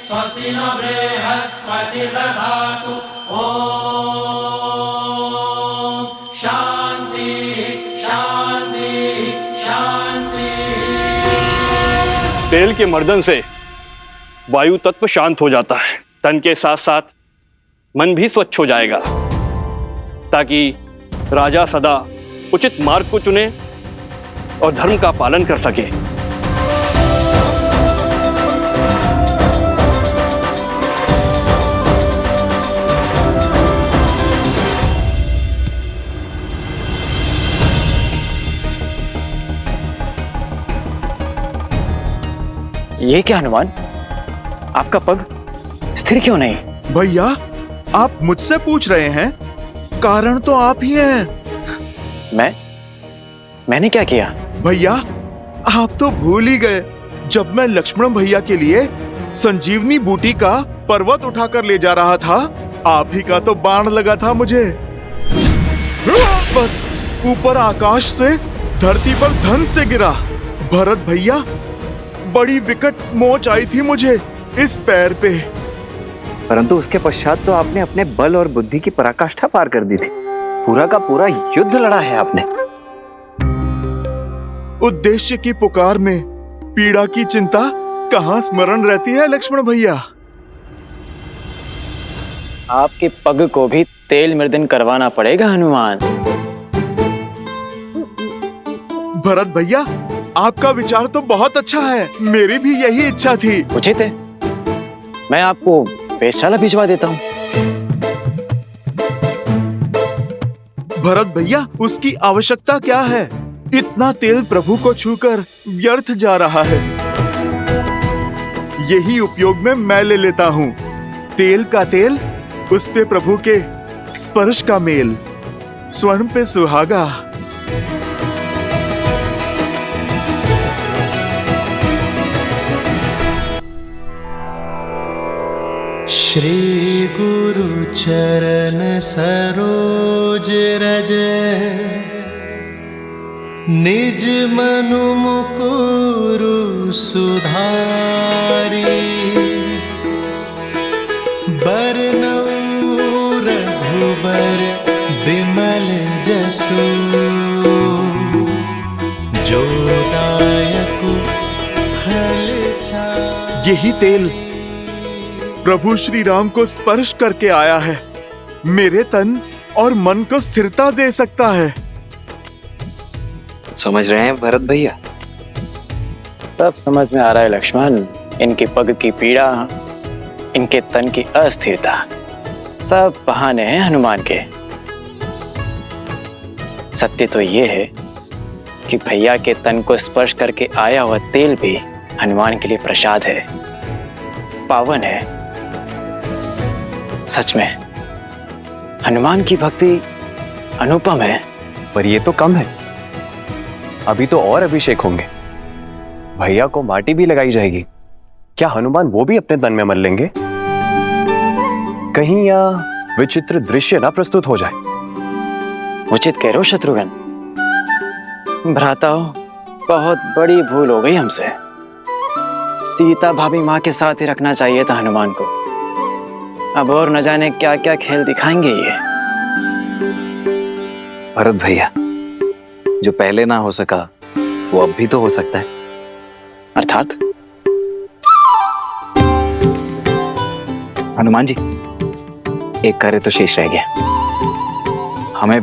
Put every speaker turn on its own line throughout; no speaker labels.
स्वस्ति नो बृहस्पतिर्दधातु। ओम शांति शांति शांति।
तेल के मर्दन से वायु तत्व शांत हो जाता है, तन के साथ साथ मन भी स्वच्छ हो जाएगा, ताकि राजा सदा उचित मार्ग को चुने और धर्म का पालन कर सके।
ये क्या हनुमान, आपका पग स्थिर क्यों नहीं?
भैया, आप मुझसे पूछ रहे हैं? कारण तो आप ही हैं।
मैंने क्या किया?
भैया, आप तो भूल ही गए, जब मैं लक्ष्मण भैया के लिए संजीवनी बूटी का पर्वत उठाकर ले जा रहा था, आप ही का तो बाण लगा था मुझे। बस ऊपर आकाश से धरती पर धन से गिरा। भरत भैया, बड़ी विकट मोच आई थी मुझे इस पैर पे।
परंतु उसके पश्चात तो आपने अपने बल और बुद्धि की पराकाष्ठा पार कर दी थी। पूरा का पूरा युद्ध लड़ा है आपने।
उद्देश्य की पुकार में पीड़ा की चिंता कहाँ स्मरण रहती है लक्ष्मण भैया।
आपके पग को भी तेल मर्दन करवाना पड़ेगा हनुमान।
भरत भैया, आपका विचार तो बहुत अच्छा है, मेरी भी यही इच्छा थी।
उचित है, मैं आपको वेधशाला भिजवा देता हूँ।
भरत भैया, उसकी आवश्यकता क्या है? इतना तेल प्रभु को छूकर व्यर्थ जा रहा है। यही उपयोग में मैं ले लेता हूँ। तेल का तेल, उस पे प्रभु के स्पर्श का मेल, स्वर्ण पे सुहागा।
श्री गुरु चरण सरोज रज, निज मनु मुकुरु सुधारी। बरनउँ रघुबर बिमल जसु, जो दायकु फल चारि।
यही तेल प्रभु श्री राम को स्पर्श करके आया है, मेरे तन और मन को स्थिरता दे सकता है।
समझ रहे हैं भरत भैया?
सब समझ में आ रहा है लक्ष्मण। इनके पग की पीड़ा, इनके तन की अस्थिरता, सब बहाने हैं हनुमान के। सत्य तो ये है कि भैया के तन को स्पर्श करके आया हुआ तेल भी हनुमान के लिए प्रसाद है, पावन है। सच में हनुमान की भक्ति अनुपम है।
पर ये तो कम है, अभी तो और अभिषेक होंगे। भैया को माटी भी लगाई जाएगी। क्या हनुमान वो भी अपने तन में मल लेंगे? कहीं यह विचित्र दृश्य ना प्रस्तुत हो जाए।
उचित कह रहे हो शत्रुघ्न। भ्राताओ, बहुत बड़ी भूल हो गई हमसे। सीता भाभी माँ के साथ ही रखना चाहिए था हनुमान को। अब और न जाने क्या क्या खेल दिखाएंगे ये।
भरत भैया, जो पहले ना हो सका वो अब भी तो हो सकता है।
अर्थात?
हनुमान जी, एक कार्य तो शेष रह गया। हमें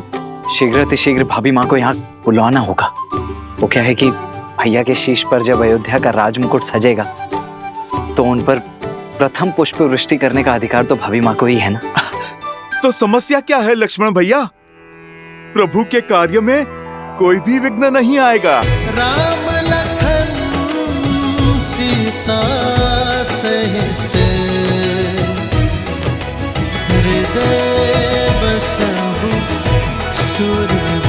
शीघ्र भाभी माँ को यहाँ बुलवाना होगा। वो क्या है कि भैया के शीश पर जब अयोध्या का राजमुकुट सजेगा तो उन पर प्रथम पुष्प वृष्टि करने का अधिकार तो भाभी माँ को ही है ना।
तो समस्या क्या है लक्ष्मण भैया? प्रभु के कार्य में कोई भी विघ्न नहीं आएगा।
राम लखन सीता सहित, हृदय बसहु सुरभूमि।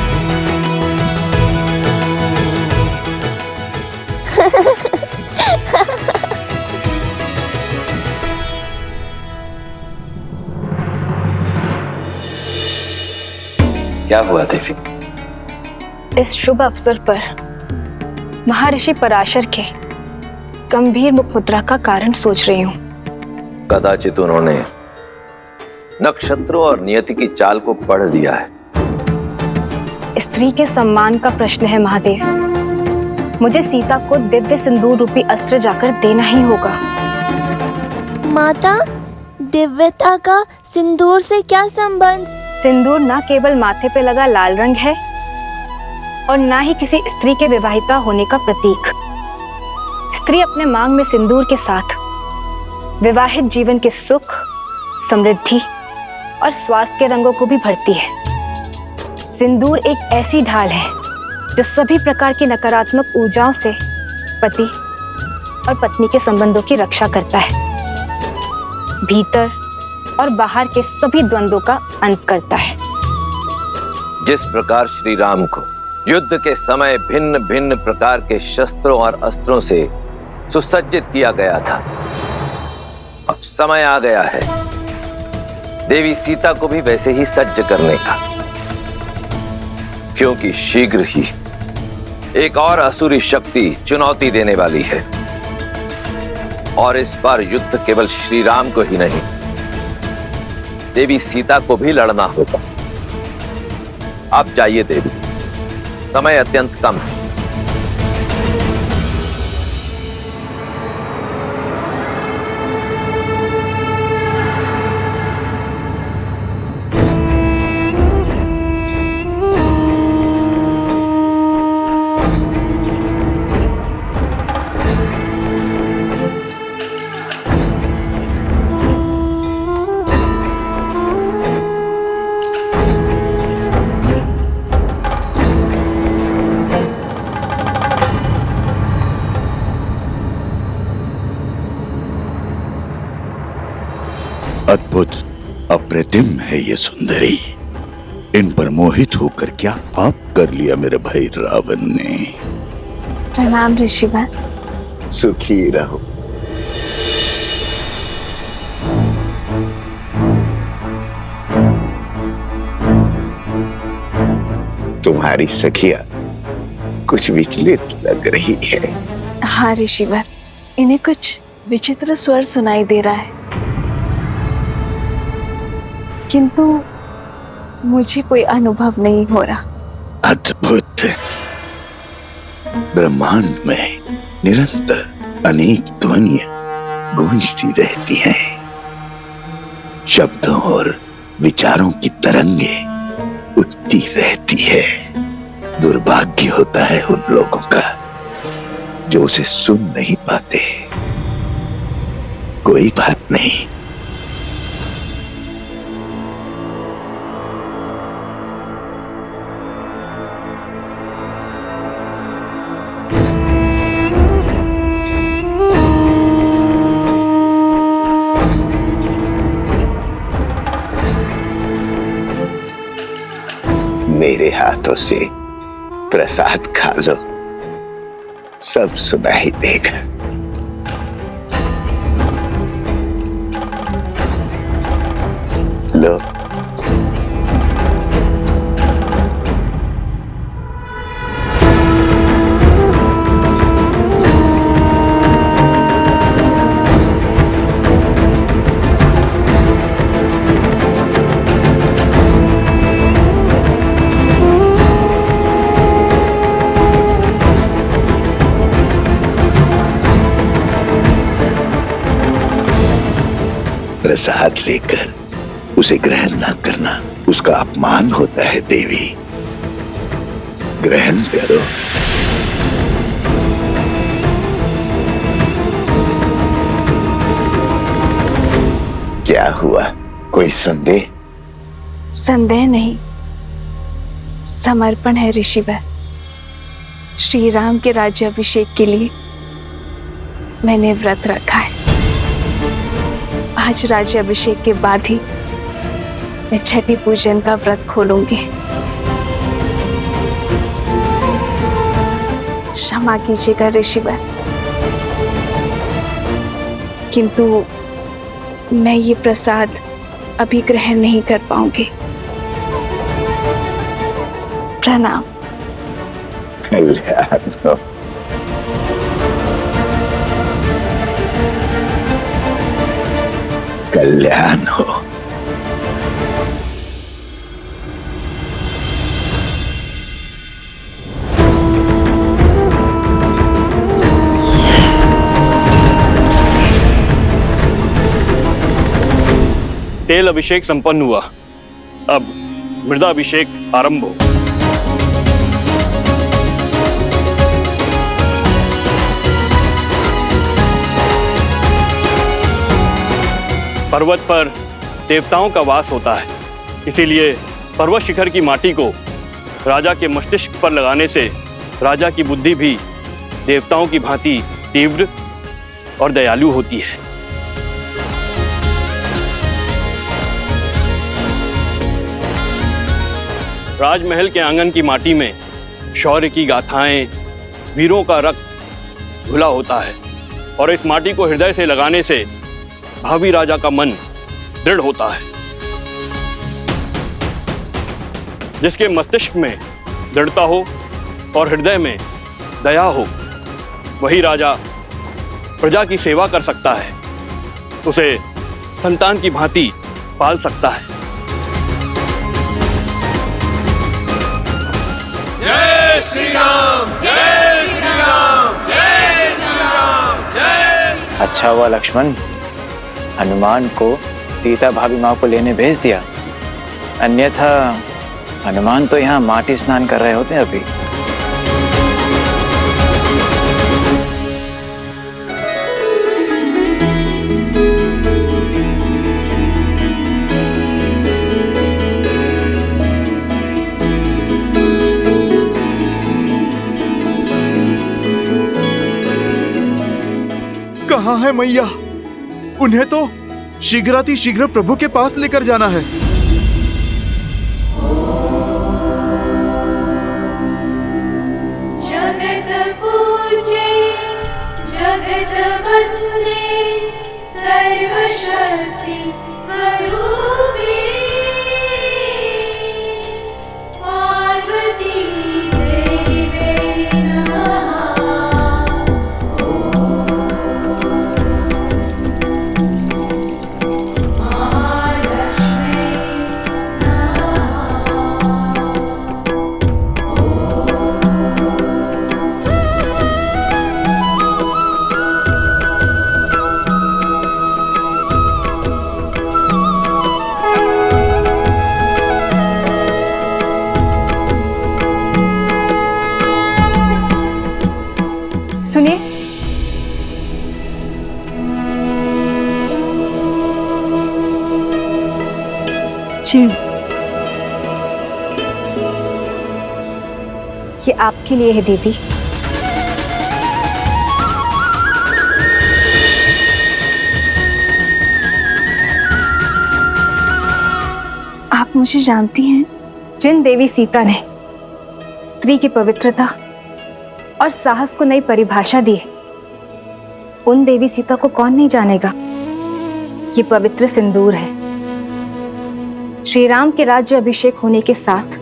क्या हुआ देवी?
इस शुभ अवसर पर महर्षि पराशर के गंभीर मुखमुद्रा का कारण सोच रही हूँ।
कदाचित उन्होंने नक्षत्रों और नियति की चाल को पढ़ लिया है।
स्त्री के सम्मान का प्रश्न है महादेव। मुझे सीता को दिव्य सिंदूर रूपी अस्त्र जाकर देना ही होगा।
माता, दिव्यता का सिंदूर से क्या संबंध?
सिंदूर ना केवल माथे पे लगा लाल रंग है और ना ही किसी स्त्री के विवाहिता होने का प्रतीक। स्त्री अपने मांग में सिंदूर के साथ विवाहित जीवन के सुख, समृद्धि और स्वास्थ्य के रंगों को भी भरती है। सिंदूर एक ऐसी ढाल है जो सभी प्रकार की नकारात्मक ऊर्जाओं से पति और पत्नी के संबंधों की रक्षा करता है, भीतर और बाहर के सभी द्वंद्वों का अंत करता है।
जिस प्रकार श्री राम को युद्ध के समय भिन्न भिन्न प्रकार के शस्त्रों और अस्त्रों से सुसज्जित किया गया था, अब समय आ गया है देवी सीता को भी वैसे ही सज्ज करने का, क्योंकि शीघ्र ही एक और असुरी शक्ति चुनौती देने वाली है। और इस बार युद्ध केवल श्री राम को ही नहीं, देवी सीता को भी लड़ना होगा। आप जाइए देवी, समय अत्यंत कम है।
अद्भुत, अप्रतिम है ये सुंदरी। इन पर मोहित होकर क्या पाप कर लिया मेरे भाई रावण ने।
प्रणाम ऋषिवर।
सुखी रहो। तुम्हारी सखिया कुछ विचलित लग रही है।
हाँ ऋषिवर, इन्हें कुछ विचित्र स्वर सुनाई दे रहा है, किंतु मुझे कोई अनुभव नहीं हो रहा।
अद्भुत। ब्रह्मांड में निरंतर अनेक ध्वनियां गूंजती रहती हैं। शब्दों और विचारों की तरंगे उठती रहती है। दुर्भाग्य होता है उन लोगों का जो उसे सुन नहीं पाते। कोई बात नहीं, मेरे हाथों से प्रसाद खा लो, सब सुनाई देगा। लो। प्रसाद लेकर उसे ग्रहण ना करना उसका अपमान होता है देवी। ग्रहण करो। क्या हुआ, कोई संदेह?
संदेह नहीं, समर्पण है ऋषिवर। श्री राम के राज्याभिषेक के लिए मैंने व्रत रखा है। आज राज्याभिषेक के बाद ही मैं छठी पूजन का व्रत खोलूंगी। क्षमा कीजिएगा ऋषिवर, किंतु मैं ये प्रसाद अभी ग्रहण नहीं कर पाऊंगी। प्रणाम।
कल्याण हो। कल्याण हो।
तेल अभिषेक संपन्न हुआ। अब मृदा अभिषेक आरंभ हो। पर्वत पर देवताओं का वास होता है, इसीलिए पर्वत शिखर की माटी को राजा के मस्तिष्क पर लगाने से राजा की बुद्धि भी देवताओं की भांति तीव्र और दयालु होती है। राजमहल के आंगन की माटी में शौर्य की गाथाएं, वीरों का रक्त घुला होता है और इस माटी को हृदय से लगाने से भावी राजा का मन दृढ़ होता है। जिसके मस्तिष्क में दृढ़ता हो और हृदय में दया हो, वही राजा प्रजा की सेवा कर सकता है, उसे संतान की भांति पाल सकता है।
जय श्री राम, जय श्री राम, जय श्री राम, जय।
अच्छा हुआ लक्ष्मण, हनुमान को सीता भाभी माँ को लेने भेज दिया, अन्यथा हनुमान तो यहाँ माटी स्नान कर रहे होते अभी।
कहाँ है मैया? उन्हें तो शीघ्रातिशीघ्र प्रभु के पास लेकर जाना है।
जगत पूजे, जगत वंदे, सर्वशक्ति स्वरूपिणी पार्वती देवी नमः।
सुनिए,
जी
ये आपके लिए है देवी।
आप मुझे जानती हैं?
जिन देवी सीता ने स्त्री की पवित्रता और साहस को नई परिभाषा दी है, उन देवी सीता को कौन नहीं जानेगा। ये पवित्र सिंदूर है। श्री राम के राज्य अभिषेक होने के साथ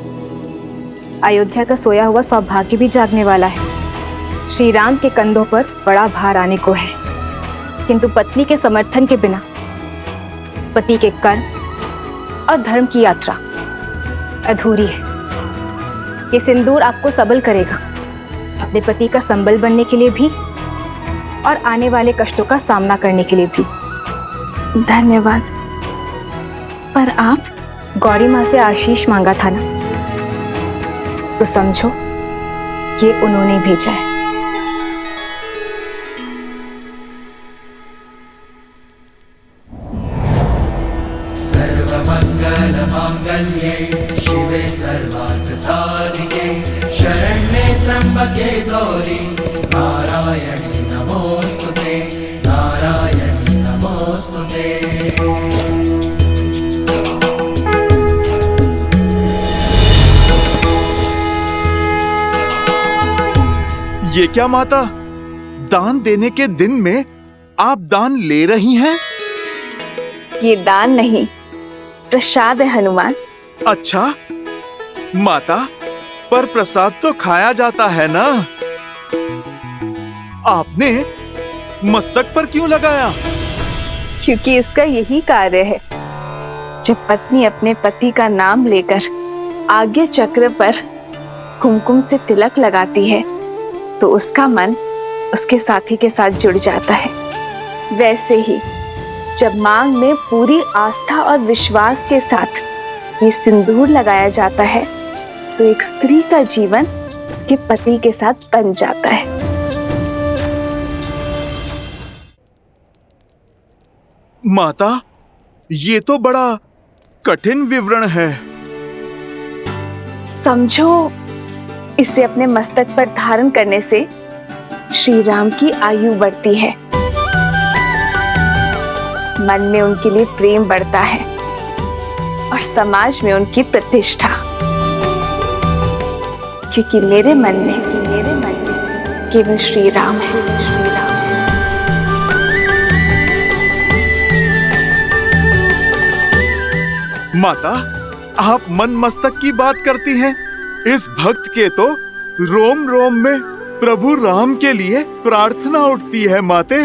अयोध्या का सोया हुआ सौभाग्य भी जागने वाला है। श्री राम के कंधों पर बड़ा भार आने को है, किंतु पत्नी के समर्थन के बिना पति के कर्म और धर्म की यात्रा अधूरी है। ये सिंदूर आपको सबल करेगा, अपने पति का संबल बनने के लिए भी और आने वाले कष्टों का सामना करने के लिए भी।
धन्यवाद। पर आप
गौरी माँ से आशीष मांगा था ना, तो समझो ये उन्होंने भेजा है।
सर्वमंगल मांगल्ये शिवे सर्वार्थ साधिके शरण्ये त्र्यंबके गौरी नारायणी नमोस्तुते, नारायणी नमोस्तुते।
ये क्या माता, दान देने के दिन में आप दान ले रही हैं?
ये दान नहीं, प्रसाद है हनुमान।
अच्छा माता, पर प्रसाद तो खाया जाता है ना, आपने मस्तक पर क्यों लगाया?
क्योंकि इसका यही कार्य है। जब पत्नी अपने पति का नाम लेकर आज्ञा चक्र पर कुमकुम से तिलक लगाती है तो उसका मन उसके साथी के साथ जुड़ जाता है। वैसे ही जब मांग में पूरी आस्था और विश्वास के साथ ये सिंदूर लगाया जाता है तो एक स्त्री का जीवन उसके पति के साथ बन जाता है।
माता, ये तो बड़ा कठिन विवरण है।
समझो, इसे अपने मस्तक पर धारण करने से श्री राम की आयु बढ़ती है, मन में उनके लिए प्रेम बढ़ता है और समाज में उनकी प्रतिष्ठा। क्योंकि मेरे मन में केवल श्री राम है।
माता, आप मन मस्तक की बात करती हैं। इस भक्त के तो रोम रोम में प्रभु राम के लिए प्रार्थना उठती है माते।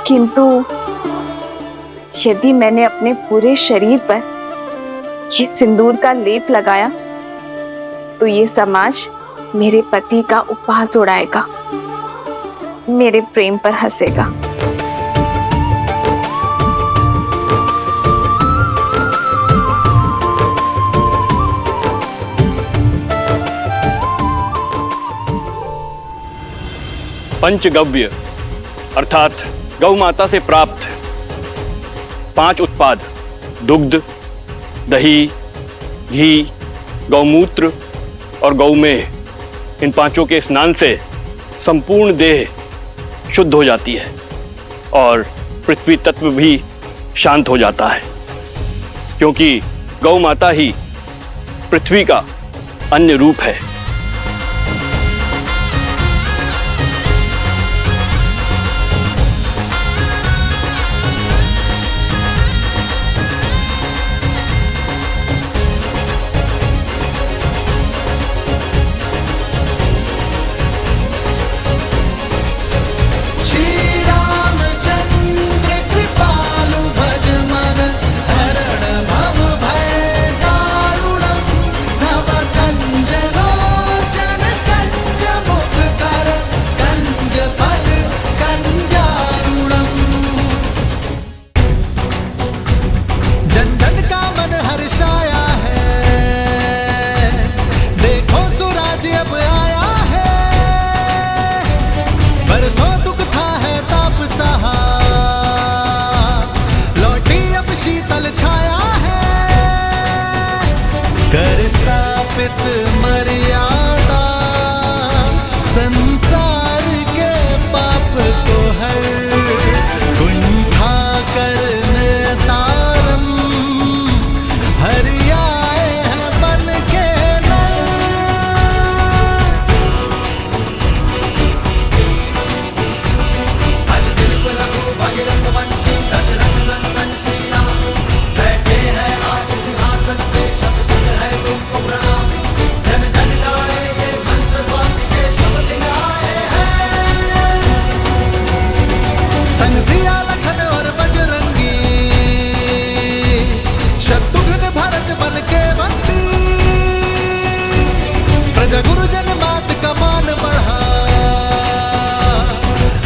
किंतु यदि मैंने अपने पूरे शरीर पर ये सिंदूर का लेप लगाया तो ये समाज मेरे पति का उपहास उड़ाएगा, मेरे प्रेम पर हंसेगा।
पंचगव्य अर्थात गौ माता से प्राप्त 5 उत्पाद दुग्ध, दही, घी, गौमूत्र और गौमेह, इन 5 के स्नान से संपूर्ण देह शुद्ध हो जाती है और पृथ्वी तत्व भी शांत हो जाता है, क्योंकि गौ माता ही पृथ्वी का अन्य रूप है।
मर्यादा संसार के पाप को हर कुंठा करने तारम हरियाए हैं बन के नर।
आज दिल पर रखो भगीरथ वंशी दशरथ नंदन श्री राम, बैठे हैं आज सिंहासन पे, शत शत है तुमको प्रणाम। जन जन गाए ये मंत्र स्वास्थ्य के शुभ दिन आए हैं।
संग सिया लखन और बजरंगी, शत्रुघ्न भरत बन के बंदी, प्रजा गुरुजन मात का मान बढ़ा,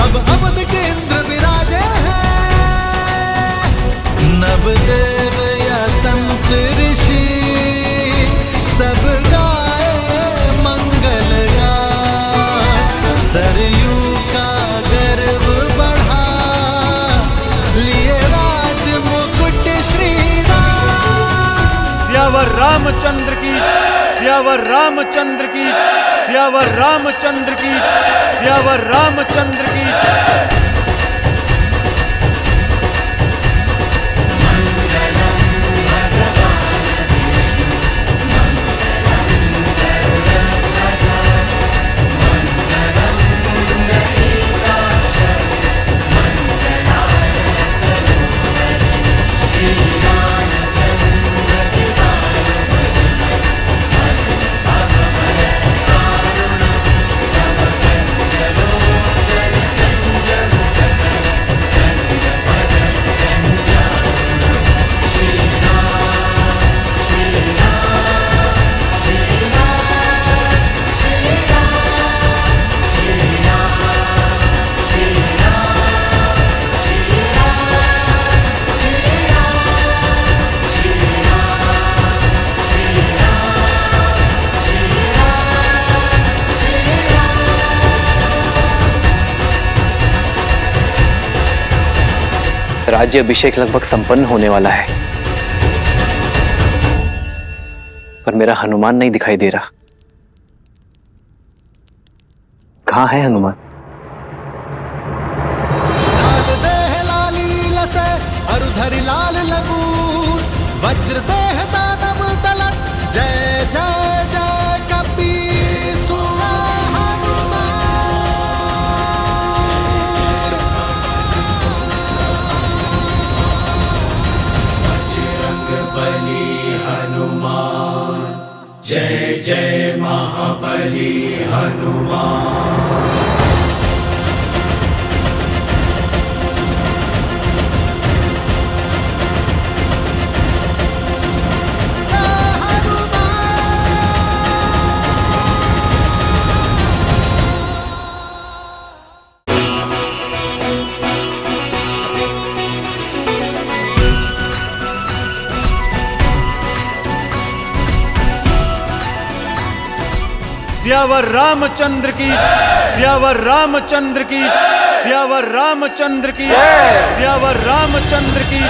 अब अवध के इंद्र विराजे हैं। नवदेव या संत ऋषि सब गाए मंगल गान, सरयू का गर्व बढ़ा, लिए राज मुकुट श्री राम।
सियावर रामचंद्र की, सियावर रामचंद्र की, सियावर रामचंद्र की, सियावर रामचंद्र की।
चलो
राज्य अभिषेक लगभग संपन्न होने वाला है, पर मेरा हनुमान नहीं दिखाई दे रहा। कहाँ है हनुमान?
लाल देह लाली लसे अरुधरि लाल लगूर, वज्र देह दानव दलत, जय जय जय कपीसु हनुमान।
बजरंग बली हनुमान, जय जय महाबली हनुमान।
सियावर रामचंद्र की, सियावर रामचंद्र की, सियावर रामचंद्र की, सियावर रामचंद्र की।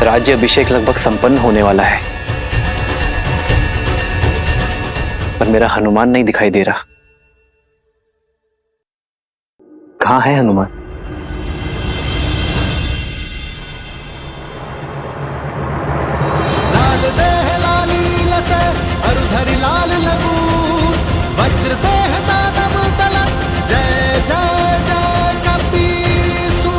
राज्य अभिषेक लगभग संपन्न होने वाला है, पर मेरा हनुमान नहीं दिखाई दे रहा। कहाँ है हनुमान?
लाल देह लाली लसे अरुधरि लाल लगूर, वज्र देह दानव दलत, जय जय जय कपीसु।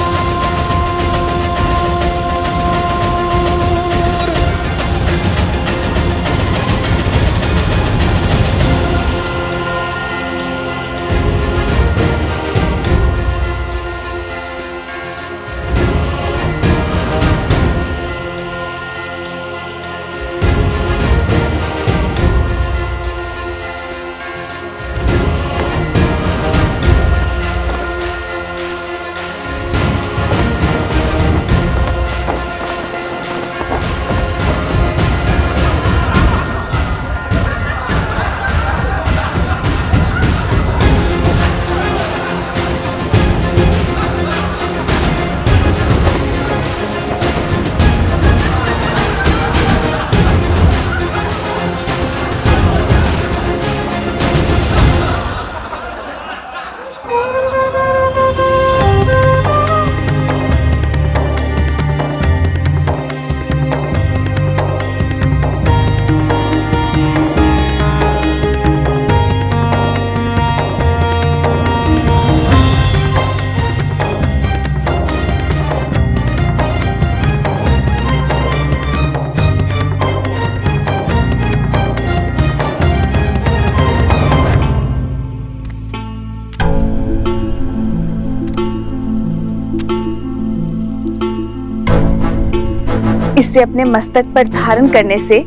इसे अपने मस्तक पर धारण करने से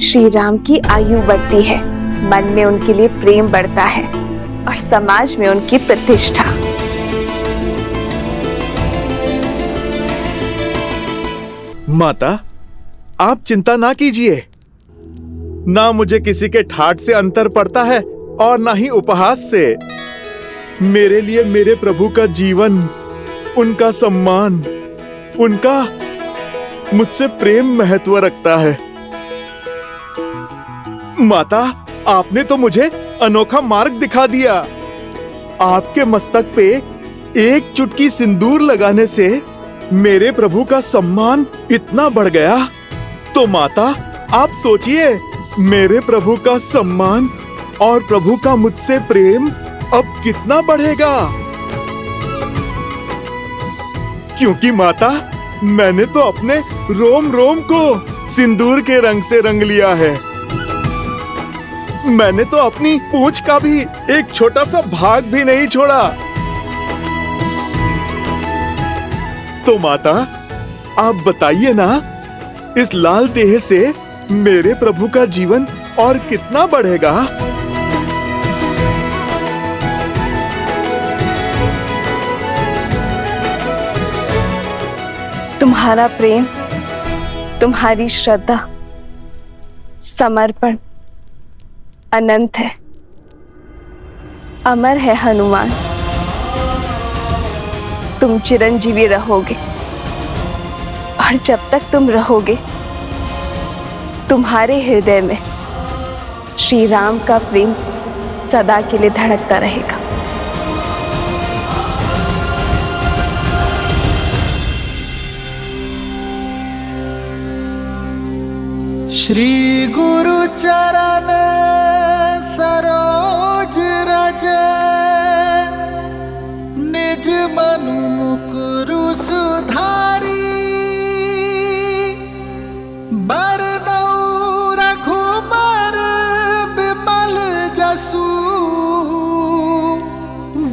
श्री राम की आयु बढ़ती है, मन में उनके लिए प्रेम बढ़ता है और समाज में उनकी प्रतिष्ठा।
माता, आप चिंता ना कीजिए। ना मुझे किसी के ठाठ से अंतर पड़ता है और ना ही उपहास से। मेरे लिए मेरे प्रभु का जीवन, उनका सम्मान, उनका मुझसे प्रेम महत्व रखता है। माता, आपने तो मुझे अनोखा मार्ग दिखा दिया। आपके मस्तक पे एक चुटकी सिंदूर लगाने से मेरे प्रभु का सम्मान इतना बढ़ गया तो माता आप सोचिए, मेरे प्रभु का सम्मान और प्रभु का मुझसे प्रेम अब कितना बढ़ेगा। क्योंकि माता, मैंने तो अपने रोम रोम को सिंदूर के रंग से रंग लिया है। मैंने तो अपनी पूंछ का भी एक छोटा सा भाग भी नहीं छोड़ा। तो माता, आप बताइए ना, इस लाल देह से मेरे प्रभु का जीवन और कितना बढ़ेगा।
तुम्हारा प्रेम, तुम्हारी श्रद्धा, समर्पण अनंत है, अमर है हनुमान। तुम चिरंजीवी रहोगे और जब तक तुम रहोगे तुम्हारे हृदय में श्री राम का प्रेम सदा के लिए धड़कता रहेगा।
श्री गुरु चरण सरोज रज, निज मनु मुकुरु सुधारी। बरनउँ रघुबर बिमल जसु,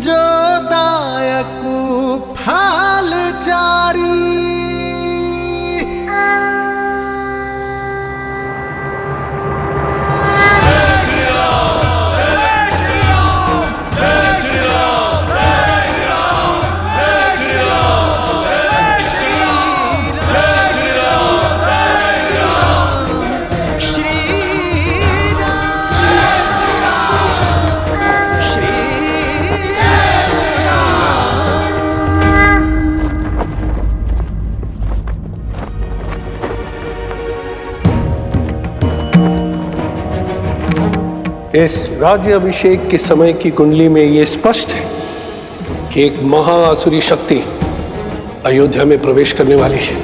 जो दायकु फल चारी।
इस राज्य अभिषेक के समय की कुंडली में यह स्पष्ट है कि एक महाअसुरी शक्ति अयोध्या में प्रवेश करने वाली है।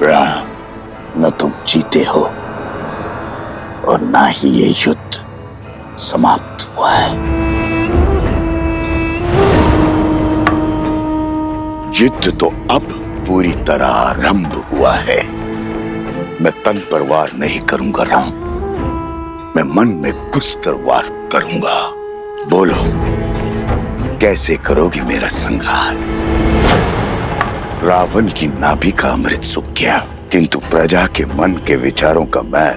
राम, न तुम जीते हो और ना ही ये युद्ध समाप्त हुआ है। युद्ध तो अब पूरी तरह आरंभ हुआ है। मैं तन पर वार नहीं करूंगा राम, मैं मन में घुसकर वार करूंगा। बोलो, कैसे करोगे मेरा संहार? रावण की नाभि का अमृत सूख गया, किंतु प्रजा के मन के विचारों का मैं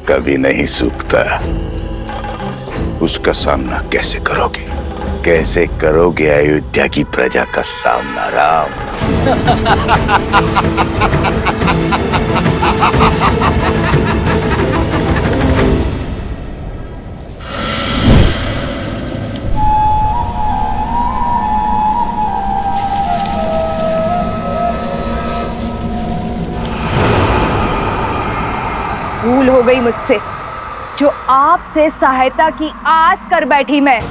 कभी नहीं सूखता। उसका सामना कैसे करोगे? कैसे करोगे अयोध्या की प्रजा का सामना राम?
भूल हो गई मुझसे, जो आपसे सहायता की आस कर बैठी मैं,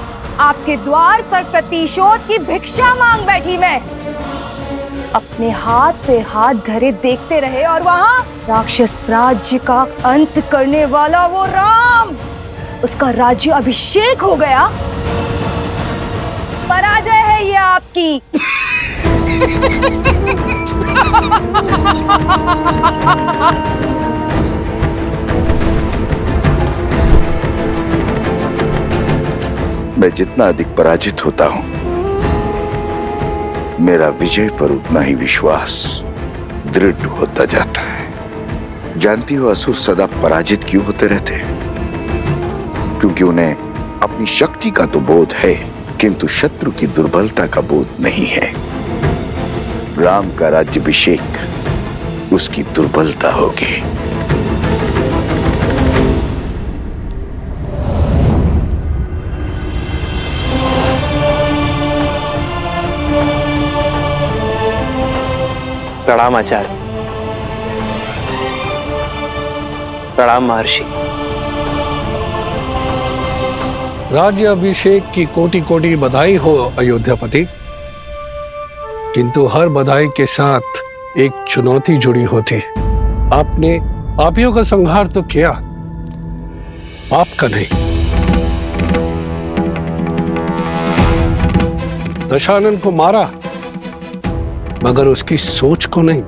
आपके द्वार पर प्रतिशोध की भिक्षा मांग बैठी मैं। अपने हाथ पे हाथ धरे देखते रहे और वहां राक्षस राज्य का अंत करने वाला वो राम, उसका राज्य अभिषेक हो गया। पराजय है ये आपकी।
मैं जितना अधिक पराजित होता हूं, मेरा विजय पर उतना ही विश्वास दृढ़ होता जाता है। जानती हो असुर सदा पराजित क्यों होते रहते हैं? क्योंकि उन्हें अपनी शक्ति का तो बोध है, किंतु शत्रु की दुर्बलता का बोध नहीं है। राम का राज्याभिषेक उसकी दुर्बलता होगी।
प्रणाम आचार्य। प्रणाम महर्षि।
राज्य अभिषेक की कोटि कोटि बधाई हो अयोध्यापति, किंतु हर बधाई के साथ एक चुनौती जुड़ी होती। आपने पापियों का संहार तो किया, पाप का नहीं। दशानन को मारा, मगर उसकी सोच को नहीं।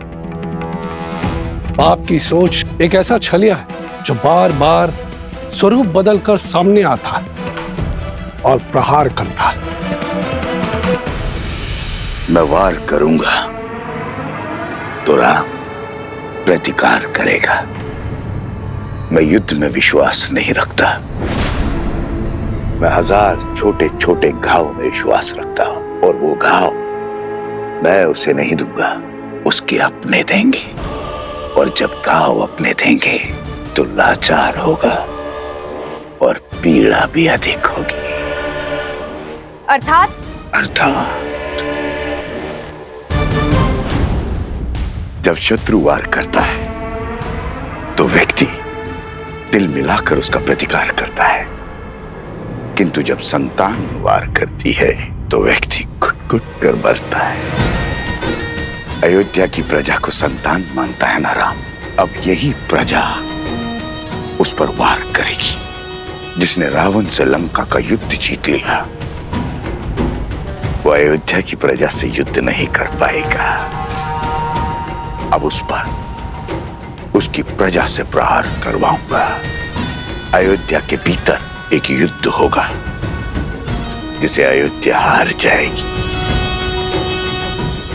पाप की सोच एक ऐसा छलिया है जो बार बार स्वरूप बदलकर सामने आता और प्रहार करता।
मैं वार करूंगा तो राम प्रतिकार करेगा। मैं युद्ध में विश्वास नहीं रखता। मैं 1000 छोटे छोटे घाव में विश्वास रखता हूं, और वो घाव मैं उसे नहीं दूंगा, उसके अपने देंगे। और जब घाव अपने देंगे तो लाचार होगा और पीड़ा भी अधिक होगी।
अर्थात
जब शत्रु वार करता है तो व्यक्ति दिल मिलाकर उसका प्रतिकार करता है, किंतु जब संतान वार करती है तो व्यक्ति घुट-घुट कर मरता है। अयोध्या की प्रजा को संतान मानता है ना राम। अब यही प्रजा उस पर वार करेगी। जिसने रावण से लंका का युद्ध जीत लिया, वो अयोध्या की प्रजा से युद्ध नहीं कर पाएगा। अब उस पर उसकी प्रजा से प्रहार करवाऊंगा। अयोध्या के भीतर एक युद्ध होगा जिसे अयोध्या हार जाएगी।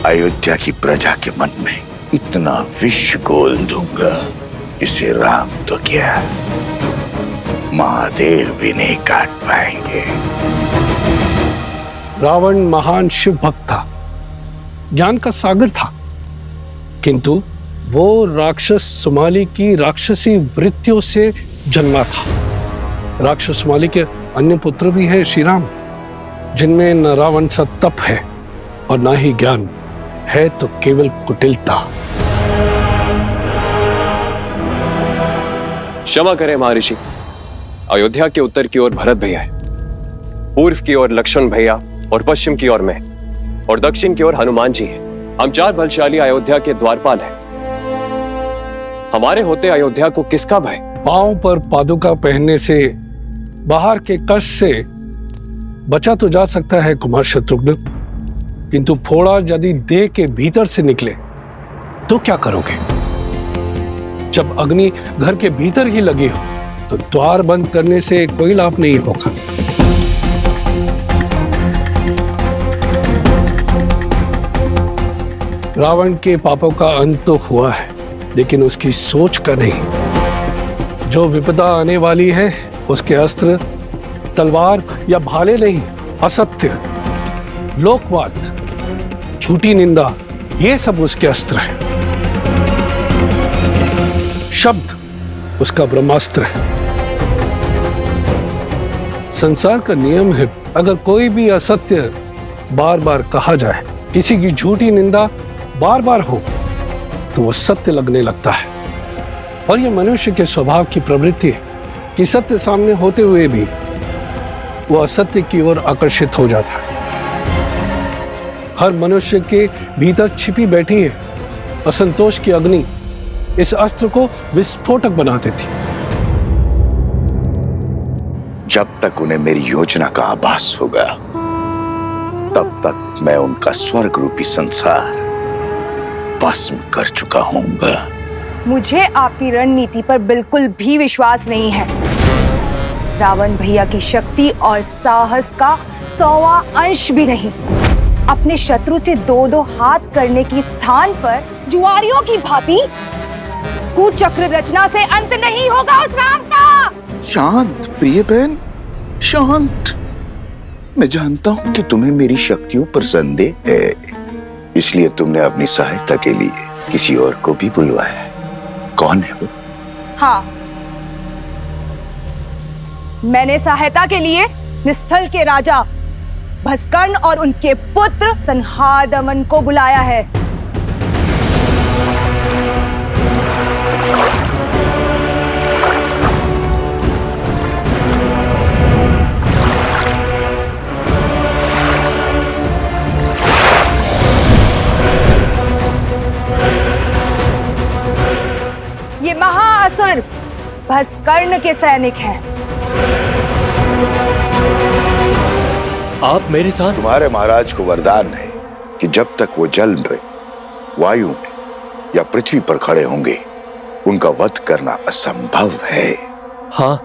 अयोध्या की प्रजा के मन में इतना विष घोल दूंगा जिसे राम तो क्या, महादेव भी नहीं काट पाएंगे।
रावण महान शिव भक्त था, ज्ञान का सागर था, किंतु वो राक्षस सुमाली की राक्षसी वृत्तियों से जन्मा था। राक्षस सुमाली के अन्य पुत्र भी हैं श्री राम, जिनमें न रावण सा तप है और न ही ज्ञान है, तो केवल कुटिलता।
क्षमा करें महर्षि, अयोध्या के उत्तर की ओर भरत भैया है, पूर्व की ओर लक्ष्मण भैया और पश्चिम की ओर मैं, और दक्षिण की ओर हनुमान जी हैं। हम 4 बलशाली अयोध्या के द्वारपाल हैं। हमारे होते अयोध्या को किसका भय?
पांव पर पादुका पहनने से बाहर के कष्ट से बचा तो जा सकता है कुमार शत्रुघ्न, किंतु फोड़ा यदि देह के भीतर से निकले तो क्या करोगे? जब अग्नि घर के भीतर ही लगी हो तो द्वार बंद करने से कोई लाभ नहीं होगा। रावण के पापों का अंत तो हुआ है, लेकिन उसकी सोच का नहीं। जो विपदा आने वाली है उसके अस्त्र तलवार या भाले नहीं, असत्य, लोकवाद, झूठी निंदा, ये सब उसके अस्त्र है। शब्द उसका ब्रह्मास्त्र है। संसार का नियम है, अगर कोई भी असत्य बार बार कहा जाए, किसी की झूठी निंदा बार बार हो, तो वो सत्य लगने लगता है। और ये मनुष्य के स्वभाव की प्रवृत्ति है कि सत्य सामने होते हुए भी वो असत्य की ओर आकर्षित हो जाता है। हर मनुष्य के भीतर छिपी बैठी है असंतोष की अग्नि, इस अस्त्र को विस्फोटक बना देती।
जब तक उन्हें मेरी योजना का आभास होगा, तब तक मैं उनका स्वर्ग रूपी संसार भस्म कर चुका हूंगा।
मुझे आपकी रणनीति पर बिल्कुल भी विश्वास नहीं है। रावण भैया की शक्ति और साहस का 100वां अंश भी नहीं। अपने शत्रु से 2-2 हाथ करने की स्थान पर जुआरियों की भांति कुचक्र रचना से अंत नहीं होगा उस राम का।
शांत प्रिय बहन, शांत। मैं जानता हूं कि तुम्हें मेरी शक्तियों पर संदेह है, इसलिए तुमने अपनी सहायता के लिए किसी और को भी बुलवाया है। कौन है वो?
हाँ, मैंने सहायता के लिए निस्थल के राजा भस्कर्ण और उनके पुत्र संहादमन को बुलाया है। भस्कर्ण के सैनिक हैं।
आप मेरे साथ?
तुम्हारे महाराज को वरदान है कि जब तक वो जल में, वायु में या पृथ्वी पर खड़े होंगे उनका वध करना असंभव है।
हाँ।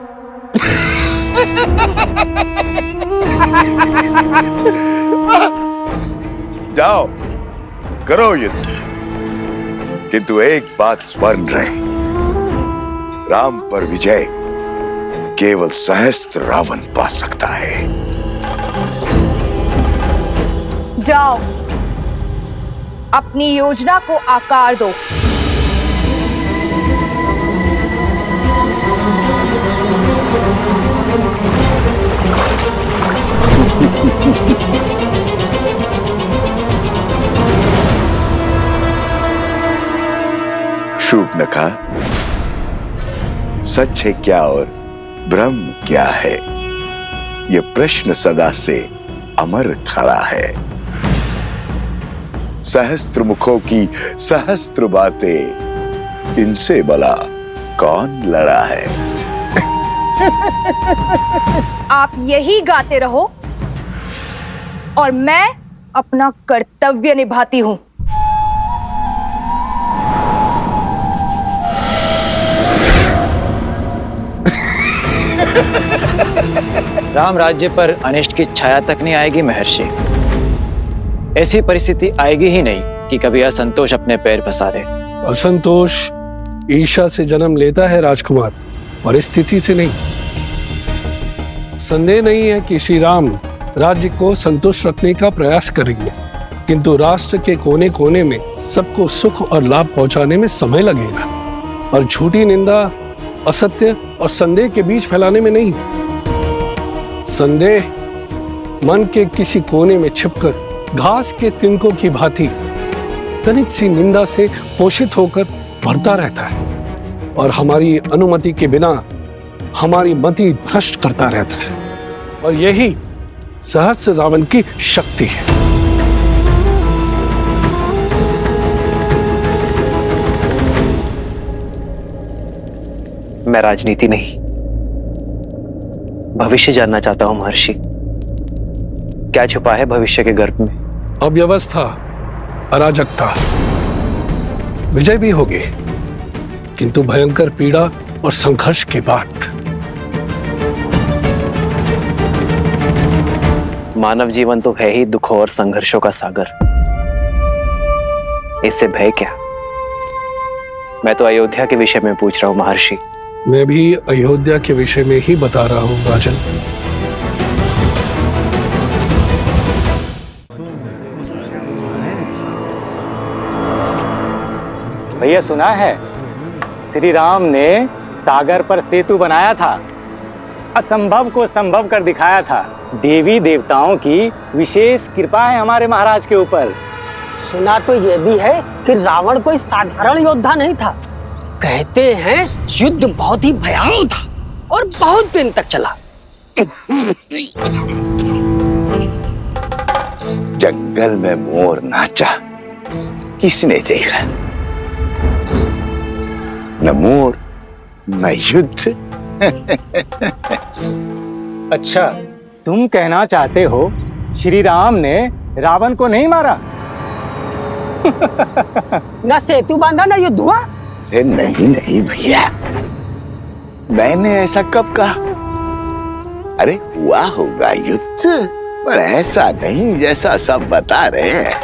जाओ करो युद्ध, किंतु एक बात स्मरण रहे, राम पर विजय केवल सहस्त्र रावण पा सकता है।
जाओ, अपनी योजना को आकार दो।
शूर्पणखा, सच है क्या और भ्रम क्या है, ये प्रश्न सदा से अमर खड़ा है। सहस्त्र मुखों की सहस्त्र बातें, इनसे भला कौन लड़ा है।
आप यही गाते रहो और मैं अपना कर्तव्य निभाती हूं।
राम राज्य पर अनिष्ट की छाया तक नहीं आएगी महर्षि। ऐसी परिस्थिति आएगी ही नहीं कि कभी असंतोष अपने पैर पसारे।
असंतोष ईर्ष्या से जन्म लेता है राजकुमार, परिस्थिति से नहीं। संदेह नहीं है कि श्री राम राज्य को संतुष्ट रखने का प्रयास करेंगे, किंतु राष्ट्र के कोने कोने में सबको सुख और लाभ पहुंचाने में समय लगेगा, और झूठी निंदा, असत्य और संदेह के बीच फैलाने में नहीं। संदेह मन के किसी कोने में छिपकर घास के तिनकों की भांति तनिक सी निंदा से पोषित होकर बढ़ता रहता है, और हमारी अनुमति के बिना हमारी मति भ्रष्ट करता रहता है, और यही सहस्त्र रावण की शक्ति है।
मैं राजनीति नहीं, भविष्य जानना चाहता हूं महर्षि। क्या छुपा है भविष्य के गर्भ में?
अव्यवस्था, अराजकता, विजय भी होगी, किंतु भयंकर पीड़ा और संघर्ष के बाद।
मानव जीवन तो है ही दुखों और संघर्षों का सागर, इससे भय क्या? मैं तो अयोध्या के विषय में पूछ रहा हूं महर्षि।
मैं भी अयोध्या के विषय में ही बता रहा हूं राजन।
भैया सुना है, श्री राम ने सागर पर सेतु बनाया था, असंभव को संभव कर दिखाया था। देवी देवताओं की विशेष कृपा है हमारे महाराज के ऊपर।
सुना तो यह भी है कि रावण कोई साधारण योद्धा नहीं था। कहते हैं युद्ध बहुत ही भयानक था और बहुत दिन तक चला।
जंगल में मोर नाचा, किसने देखा? न मोर न युद्ध।
अच्छा, तुम कहना चाहते हो श्री राम ने रावण को नहीं मारा?
न सेतु बांधा न युद्ध हुआ।
नहीं नहीं भैया, मैंने ऐसा कब कहा? अरे हुआ होगा युद्ध, पर ऐसा नहीं जैसा सब बता रहे हैं।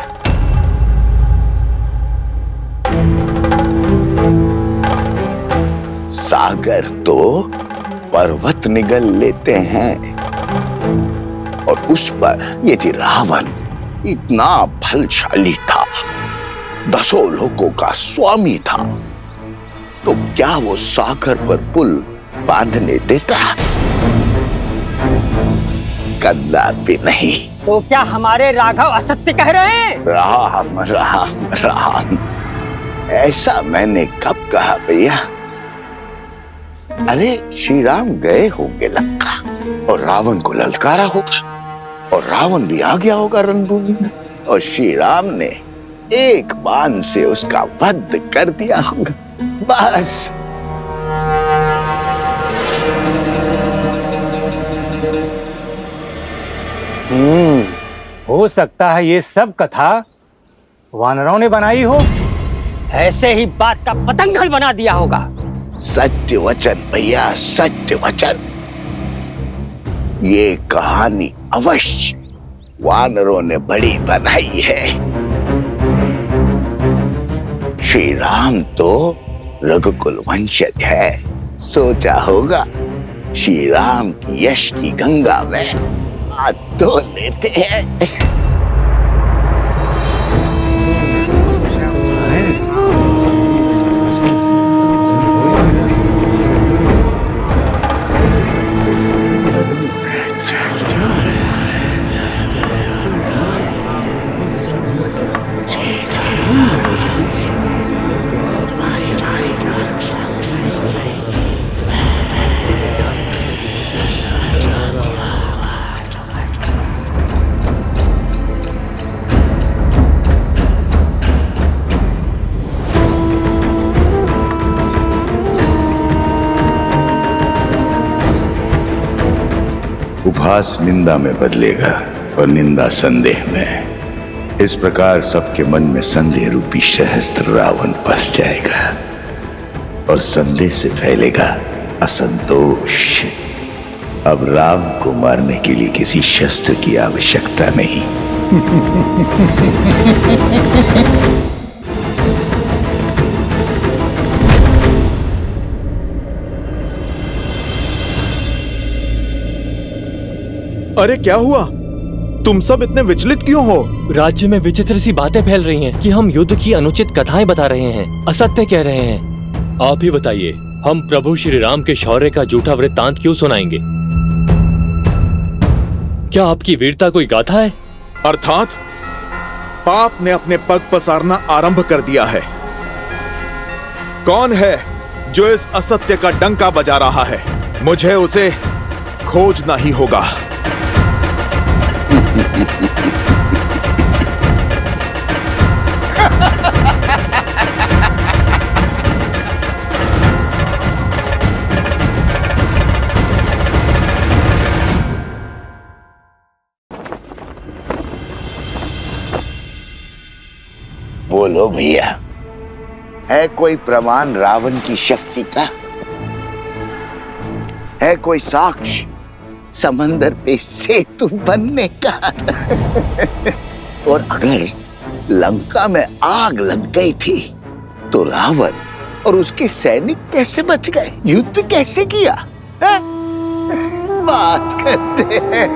सागर तो पर्वत निगल लेते हैं, और उस पर यदि रावण इतना बलशाली था, 10 लोगों का स्वामी था, तो क्या वो सागर पर पुल बांधने देता? कदापि नहीं।
तो क्या हमारे राघव असत्य कह रहे हैं?
राम राम राम, ऐसा मैंने कब कहा भैया? अरे श्री राम गए होंगे लंका और रावण को ललकारा होगा, और रावण भी आ गया होगा रणभूमि में, और श्री राम ने एक बाण से उसका वध कर दिया होगा। बस
हो सकता है ये सब कथा वानरों ने बनाई हो।
ऐसे ही बात का पतंगड़ बना दिया होगा।
सत्य वचन भैया, सत्य वचन। ये कहानी अवश्य वानरों ने बड़ी बनाई है। श्री राम तो रघुकुल वंशज है। सोचा होगा श्री राम की यश की गंगा में हाथ धो लेते हैं। उपहास निंदा में बदलेगा और निंदा संदेह में। इस प्रकार सबके मन में संदेह रूपी सहस्त्र रावण बस जाएगा और संदेह से फैलेगा असंतोष। अब राम को मारने के लिए किसी शस्त्र की आवश्यकता नहीं।
अरे क्या हुआ? तुम सब इतने विचलित क्यों हो?
राज्य में विचित्र सी बातें फैल रही हैं कि हम युद्ध की अनुचित कथाएं बता रहे हैं, असत्य कह रहे हैं। आप ही बताइए, हम प्रभु श्री राम के शौर्य का झूठा वृत्तांत क्यों सुनाएंगे? क्या आपकी वीरता कोई गाथा है?
अर्थात पाप ने अपने पग पसारना आरंभ कर दिया है। कौन है जो इस असत्य का डंका बजा रहा है? मुझे उसे खोजना ही होगा।
बोलो भैया, है कोई प्रमाण रावण की शक्ति का? है कोई साक्ष्य समंदर पे सेतु बनने का? और अगर लंका में आग लग गई थी तो रावण और उसके सैनिक कैसे बच गए? युद्ध कैसे किया? है? बात करते हैं।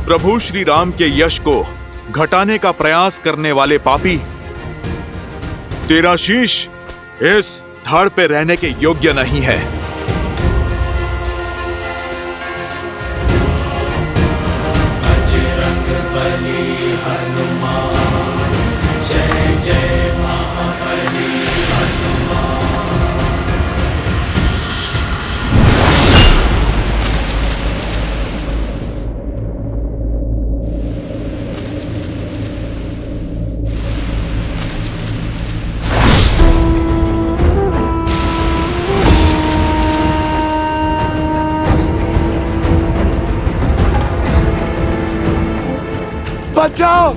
प्रभु श्री राम के यश को घटाने का प्रयास करने वाले पापी, तेरा शीश इस धड़ पे रहने के योग्य नहीं है।
बजरंग बली हनुमान, जय जय महाबली हनुमान।
बचाओ,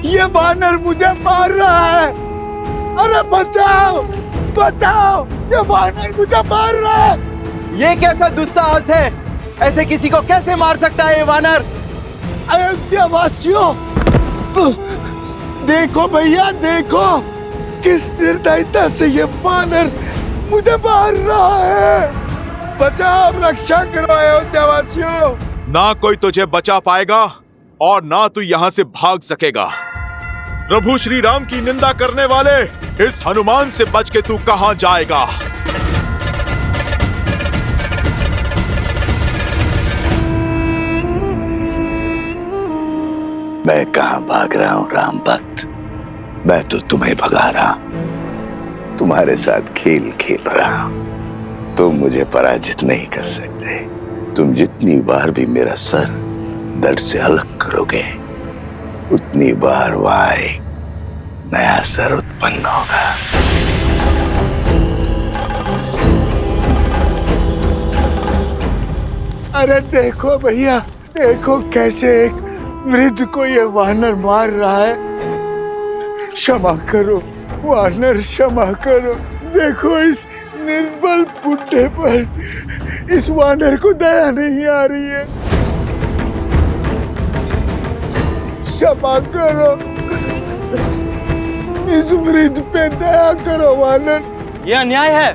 ये वानर मुझे मार रहा है। अरे बचाओ, बचाओ, ये वानर मुझे मार रहा है।
ये कैसा दुस्साहस है? ऐसे किसी को कैसे मार सकता है ये वानर?
अयोध्या वासियों, देखो भैया, देखो किस निर्दयता से ये वानर मुझे मार रहा है। बचाओ, रक्षा करो अयोध्या वासियों।
ना कोई तुझे बचा पाएगा और ना तू यहां से भाग सकेगा। प्रभु श्री राम की निंदा करने वाले, इस हनुमान से बच के तू कहां जाएगा?
मैं कहां भाग रहा हूं राम भक्त? मैं तो तुम्हें भगा रहा हूं, तुम्हारे साथ खेल खेल रहा हूं। तुम मुझे पराजित नहीं कर सकते। तुम जितनी बार भी मेरा सर धड़ से अलग करोगे, उतनी बार वहां एक नया सर उत्पन्न होगा।
अरे देखो भैया, देखो कैसे एक वृद्ध को ये वानर मार रहा है। क्षमा करो वानर, क्षमा करो। देखो इस निर्बल बुड्ढे पर इस वानर को दया नहीं आ रही है। क्षमा करो, इस वृद्ध पे दया करो वानर।
ये अन्याय है।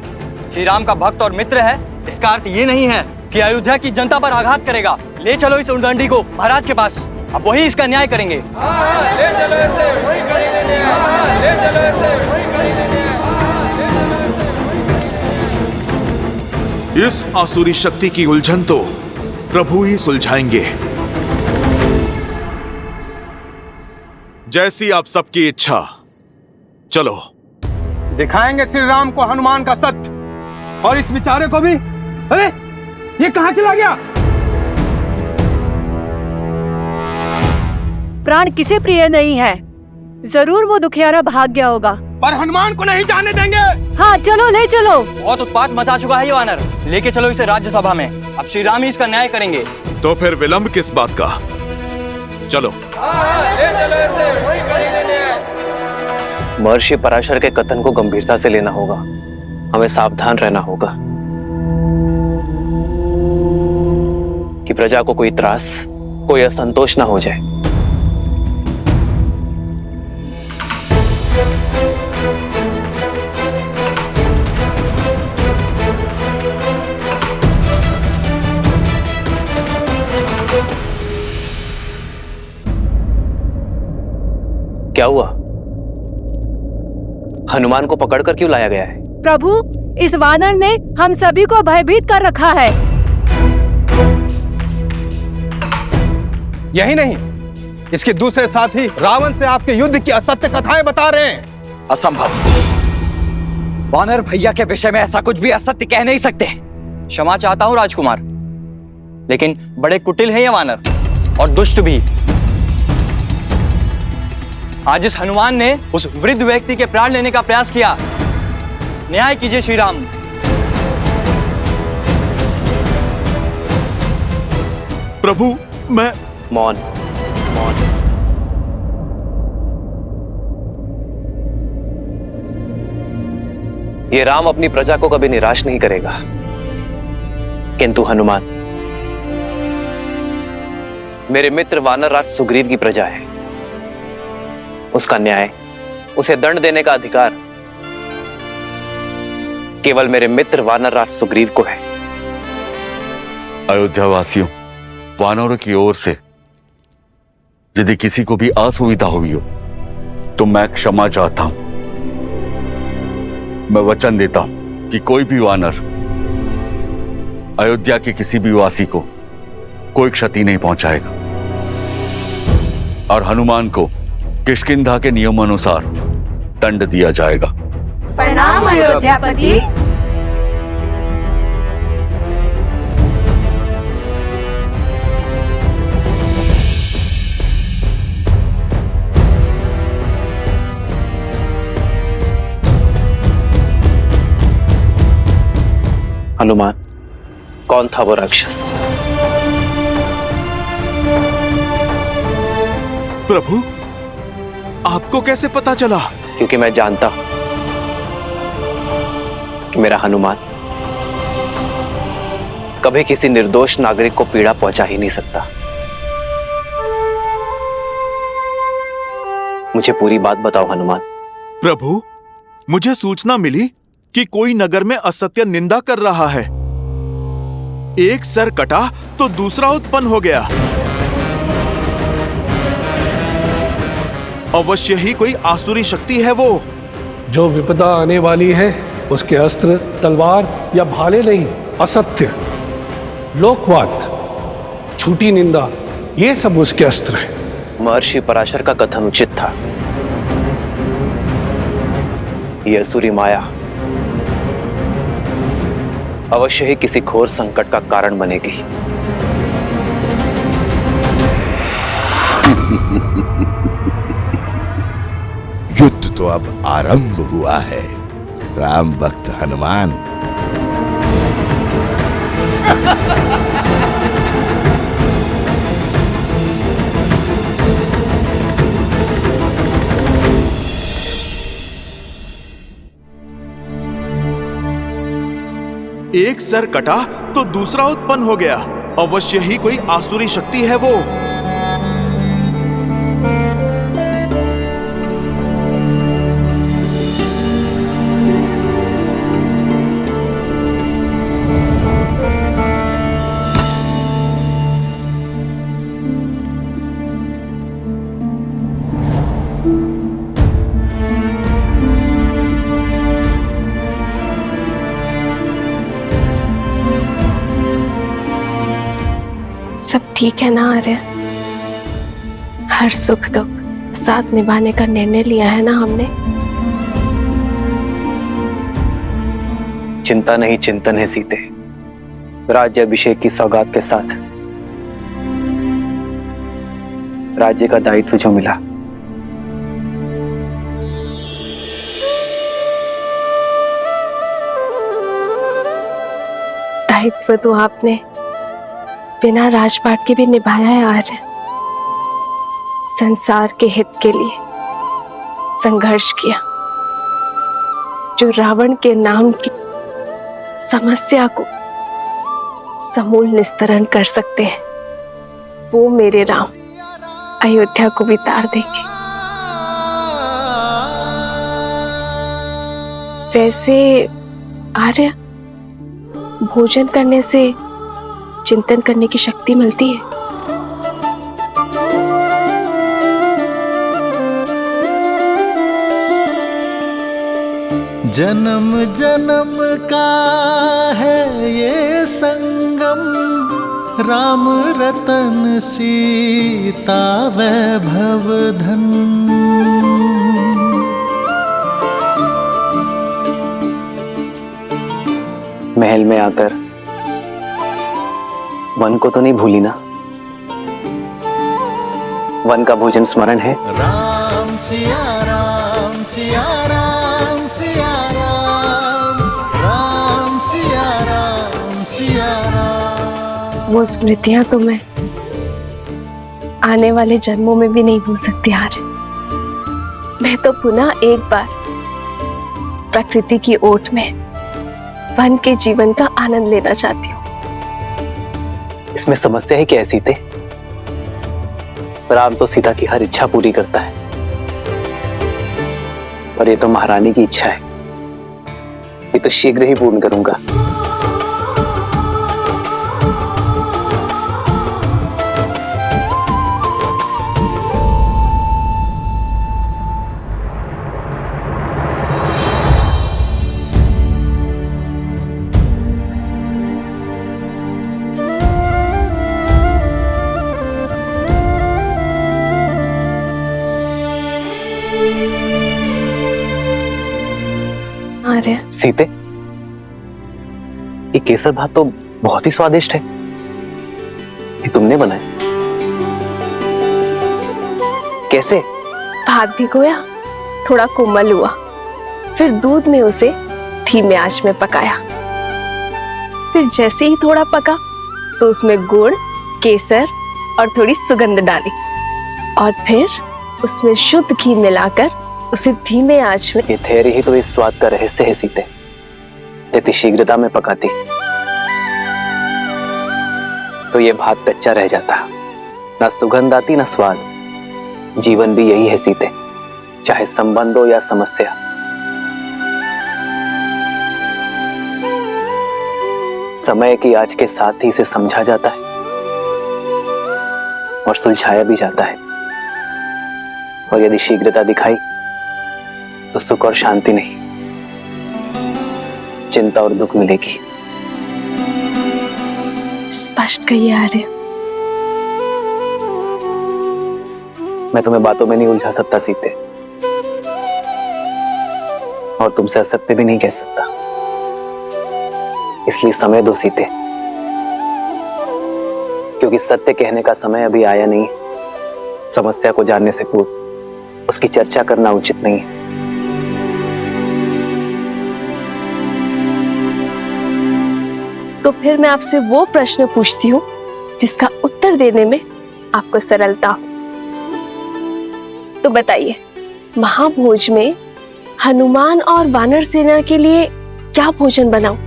श्री राम का भक्त और मित्र है, इसका अर्थ ये नहीं है कि अयोध्या की जनता पर आघात करेगा। ले चलो इस उद्दंडी को महाराज के पास, अब वही इसका न्याय करेंगे।
ले चलो ऐसे, वही करेंगे न्याय। ले चलो ऐसे, वही करेंगे न्याय।
इस आसुरी शक्ति की उलझन तो प्रभु ही सुलझाएंगे। जैसी आप सबकी इच्छा। चलो
दिखाएंगे श्री राम को हनुमान का सत्य, और इस बेचारे को भी। अरे ये कहां चला गया?
प्राण किसे प्रिय नहीं है, जरूर वो दुखियारा भाग गया होगा।
पर हनुमान को नहीं जाने देंगे।
हाँ चलो, ले चलो।
बहुत उत्पात मचा चुका है ये वानर, लेके चलो इसे राज्यसभा में। अब श्री राम ही इसका न्याय करेंगे।
तो फिर विलंब किस बात का? चलो।
ले चलो ऐसे, वही करेंगे न्याय।
महर्षि पराशर के कथन को गंभीरता से लेना होगा, हमें सावधान रहना होगा कि प्रजा को कोई त्रास, कोई असंतोष ना हो जाए। क्या हुआ? हनुमान को पकड़कर क्यों लाया गया है?
प्रभु, इस वानर ने हम सभी को भयभीत कर रखा है।
यही नहीं, इसके दूसरे साथी रावण से आपके युद्ध की असत्य कथाएं बता रहे हैं।
असंभव। वानर भैया के विषय में ऐसा कुछ भी असत्य कह नहीं सकते।
क्षमा चाहता हूँ राजकुमार, लेकिन बड़े कुटिल हैं ये वानर और दुष्ट भी। आज इस हनुमान ने उस वृद्ध व्यक्ति के प्राण लेने का प्रयास किया। न्याय कीजिए श्री राम।
प्रभु मैं
मौन। ये राम अपनी प्रजा को कभी निराश नहीं करेगा, किंतु हनुमान मेरे मित्र वानरराज सुग्रीव की प्रजा है। उसका न्याय, उसे दंड देने का अधिकार केवल मेरे मित्र वानरराज सुग्रीव को है।
अयोध्या वासियों, वानरों की ओर से यदि किसी को भी असुविधा हुई हो तो मैं क्षमा चाहता हूं। मैं वचन देता हूं कि कोई भी वानर अयोध्या के किसी भी वासी को कोई क्षति नहीं पहुंचाएगा, और हनुमान को किष्किंधा के नियमानुसार दंड दिया जाएगा।
प्रणाम अयोध्यापति।
हनुमान, कौन था वो राक्षस?
प्रभु, आपको कैसे पता चला?
क्योंकि मैं जानता हूं कि मेरा हनुमान कभी किसी निर्दोष नागरिक को पीड़ा पहुंचा ही नहीं सकता। मुझे पूरी बात बताओ हनुमान।
प्रभु, मुझे सूचना मिली कि कोई नगर में असत्य निंदा कर रहा है। एक सर कटा तो दूसरा उत्पन्न हो गया। अवश्य ही कोई आसुरी शक्ति है वो।
जो विपदा आने वाली है उसके अस्त्र तलवार या भाले नहीं, असत्य, लोकवाद, झूठी निंदा, ये सब उसके अस्त्र हैं।
महर्षि पराशर का कथन उचित था। यह असुरी माया अवश्य ही किसी घोर संकट का कारण बनेगी।
युद्ध तो अब आरंभ हुआ है राम भक्त हनुमान।
एक सर कटा तो दूसरा उत्पन्न हो गया। अवश्य ही कोई आसुरी शक्ति है वो।
सब ठीक है ना आर्य? हर सुख दुख साथ निभाने का निर्णय लिया है ना हमने?
चिंता नहीं चिंतन है सीते। राज्याभिषेक की सौगात के साथ राज्य का दायित्व जो मिला,
दायित्व तो आपने बिना राजपाट के भी निभाया है आर्य। संसार के हित के लिए संघर्ष किया। जो रावण के नाम की समस्या को समूल निस्तरण कर सकते हैं, वो मेरे राम अयोध्या को भी तार देंगे। वैसे आर्य, भोजन करने से चिंतन करने की शक्ति मिलती है।
जन्म जन्म का है ये संगम, राम रतन सीता वैभव धन।
महल में आकर वन को तो नहीं भूली ना? वन का भोजन स्मरण है?
राम सिया राम सिया राम सिया राम, राम सिया राम सिया राम।
वो स्मृतियां तो मैं आने वाले जन्मों में भी नहीं भूल सकती आर्य। मैं तो पुनः एक बार प्रकृति की ओट में वन के जीवन का आनंद लेना चाहती हूँ।
इसमें समस्या है क्या सीते? राम तो सीता की हर इच्छा पूरी करता है, पर ये तो महारानी की इच्छा है। ये तो शीघ्र ही पूर्ण करूंगा। सीते, ये केसर भात तो बहुत ही स्वादिष्ट है। ये तुमने बनाया? कैसे?
भात भिगोया, थोड़ा कोमल हुआ, फिर दूध में उसे धीमे आंच में पकाया। फिर जैसे ही थोड़ा पका तो उसमें गुड़, केसर और थोड़ी सुगंध डाली और फिर उसमें शुद्ध घी मिलाकर उसे धीमे आंच में।
ये धैर्य ही तो इस स्वाद का रहस्य है सीते। यदि शीघ्रता में पकाती तो ये भात कच्चा रह जाता, ना सुगंध आती ना स्वाद। जीवन भी यही है सीते, चाहे संबंध हो या समस्या। समय की आज के साथ ही इसे समझा जाता है और सुलझाया भी जाता है। और यदि शीघ्रता दिखाई तो सुख और शांति नहीं, चिंता और दुख मिलेगी।
स्पष्ट कहिए आर्य।
मैं तुम्हें बातों में नहीं उलझा सकता सीते, और तुमसे असत्य भी नहीं कह सकता। इसलिए समय दो सीते, क्योंकि सत्य कहने का समय अभी आया नहीं। समस्या को जानने से पूर्व उसकी चर्चा करना उचित नहीं है।
तो फिर मैं आपसे वो प्रश्न पूछती हूँ जिसका उत्तर देने में आपको सरलता हो। तो बताइए, महाभोज में हनुमान और वानर सेना के लिए क्या भोजन बनाऊं?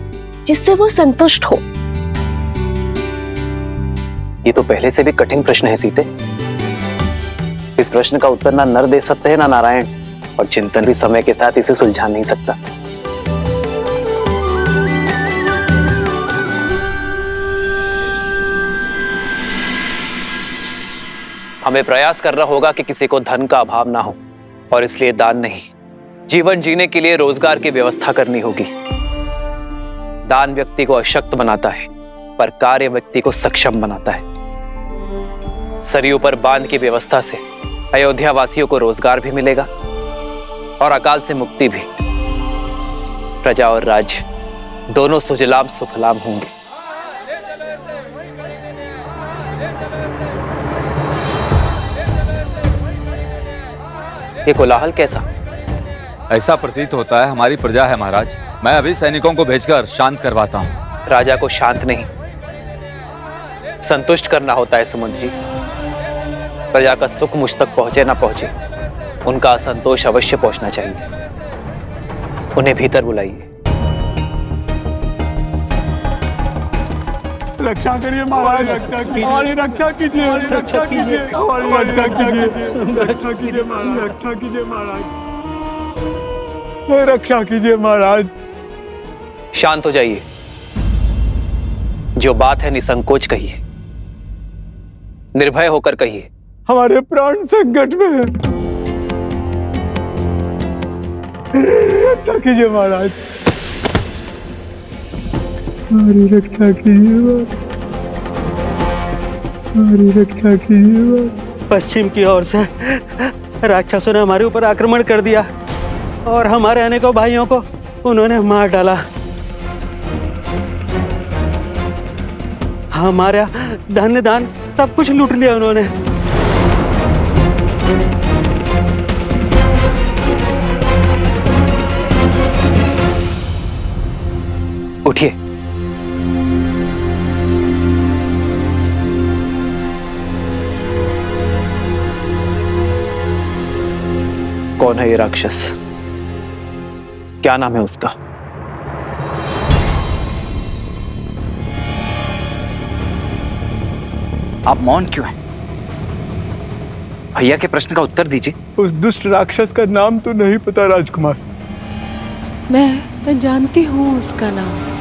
जिससे वो संतुष्ट हो।
ये तो पहले से भी कठिन प्रश्न है सीते। इस प्रश्न का उत्तर ना नर दे सकते हैं ना नारायण, और चिंतन भी समय के साथ इसे सुलझा नहीं सकता। हमें प्रयास करना होगा कि किसी को धन का अभाव ना हो, और इसलिए दान नहीं, जीवन जीने के लिए रोजगार की व्यवस्था करनी होगी। दान व्यक्ति को अशक्त बनाता है, पर कार्य व्यक्ति को सक्षम बनाता है। सरयू पर बांध की व्यवस्था से अयोध्या वासियों को रोजगार भी मिलेगा और अकाल से मुक्ति भी। प्रजा और राज्य दोनों सुजलाम सुफलाम होंगे। ये कोलाहल कैसा?
ऐसा प्रतीत होता है हमारी प्रजा है महाराज। मैं अभी सैनिकों को भेजकर शांत करवाता हूँ।
राजा को शांत नहीं, संतुष्ट करना होता है सुमंत जी। प्रजा का सुख मुझ तक पहुंचे ना पहुंचे, उनका असंतोष अवश्य पहुंचना चाहिए। उन्हें भीतर बुलाइए।
रक्षा करिए महाराज, रक्षा कीजिए, हमारी रक्षा कीजिए, रक्षा कीजिए, हमारी रक्षा कीजिए, रक्षा कीजिए महाराज, रक्षा कीजिए महाराज, रक्षा कीजिए महाराज।
शांत हो जाइए। जो बात है निसंकोच कहिए, निर्भय होकर कहिए।
हमारे प्राण संकट में है, रक्षा कीजिए महाराज, हमारी रक्षा कीजिए, हमारी रक्षा कीजिए।
पश्चिम की ओर से राक्षसों ने हमारे ऊपर आक्रमण कर दिया और हमारे अनेकों भाइयों को उन्होंने मार डाला। हमारा धन दान सब कुछ लूट लिया उन्होंने।
उठिए। कौन है ये राक्षस? क्या नाम है उसका?
आप मौन क्यों हैं? भैया के प्रश्न का उत्तर दीजिए।
उस दुष्ट राक्षस का नाम तो नहीं पता राजकुमार।
मैं जानती हूँ उसका नाम।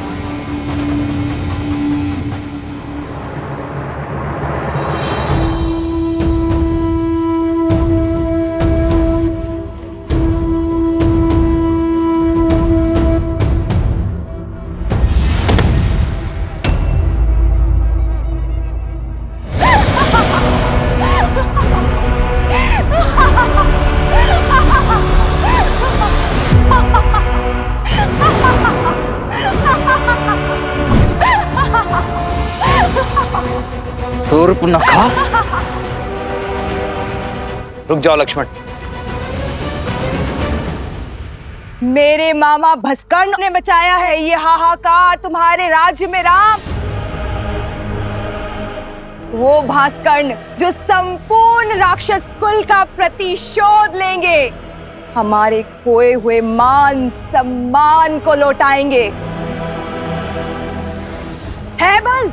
सूर्पनखा।
रुक जाओ लक्ष्मण।
मेरे मामा भस्कर्ण ने बचाया है ये हाहाकार तुम्हारे राज्य में राम। वो भास्कर्ण जो संपूर्ण राक्षस कुल का प्रतिशोध लेंगे, हमारे खोए हुए मान सम्मान को लौटाएंगे। है बल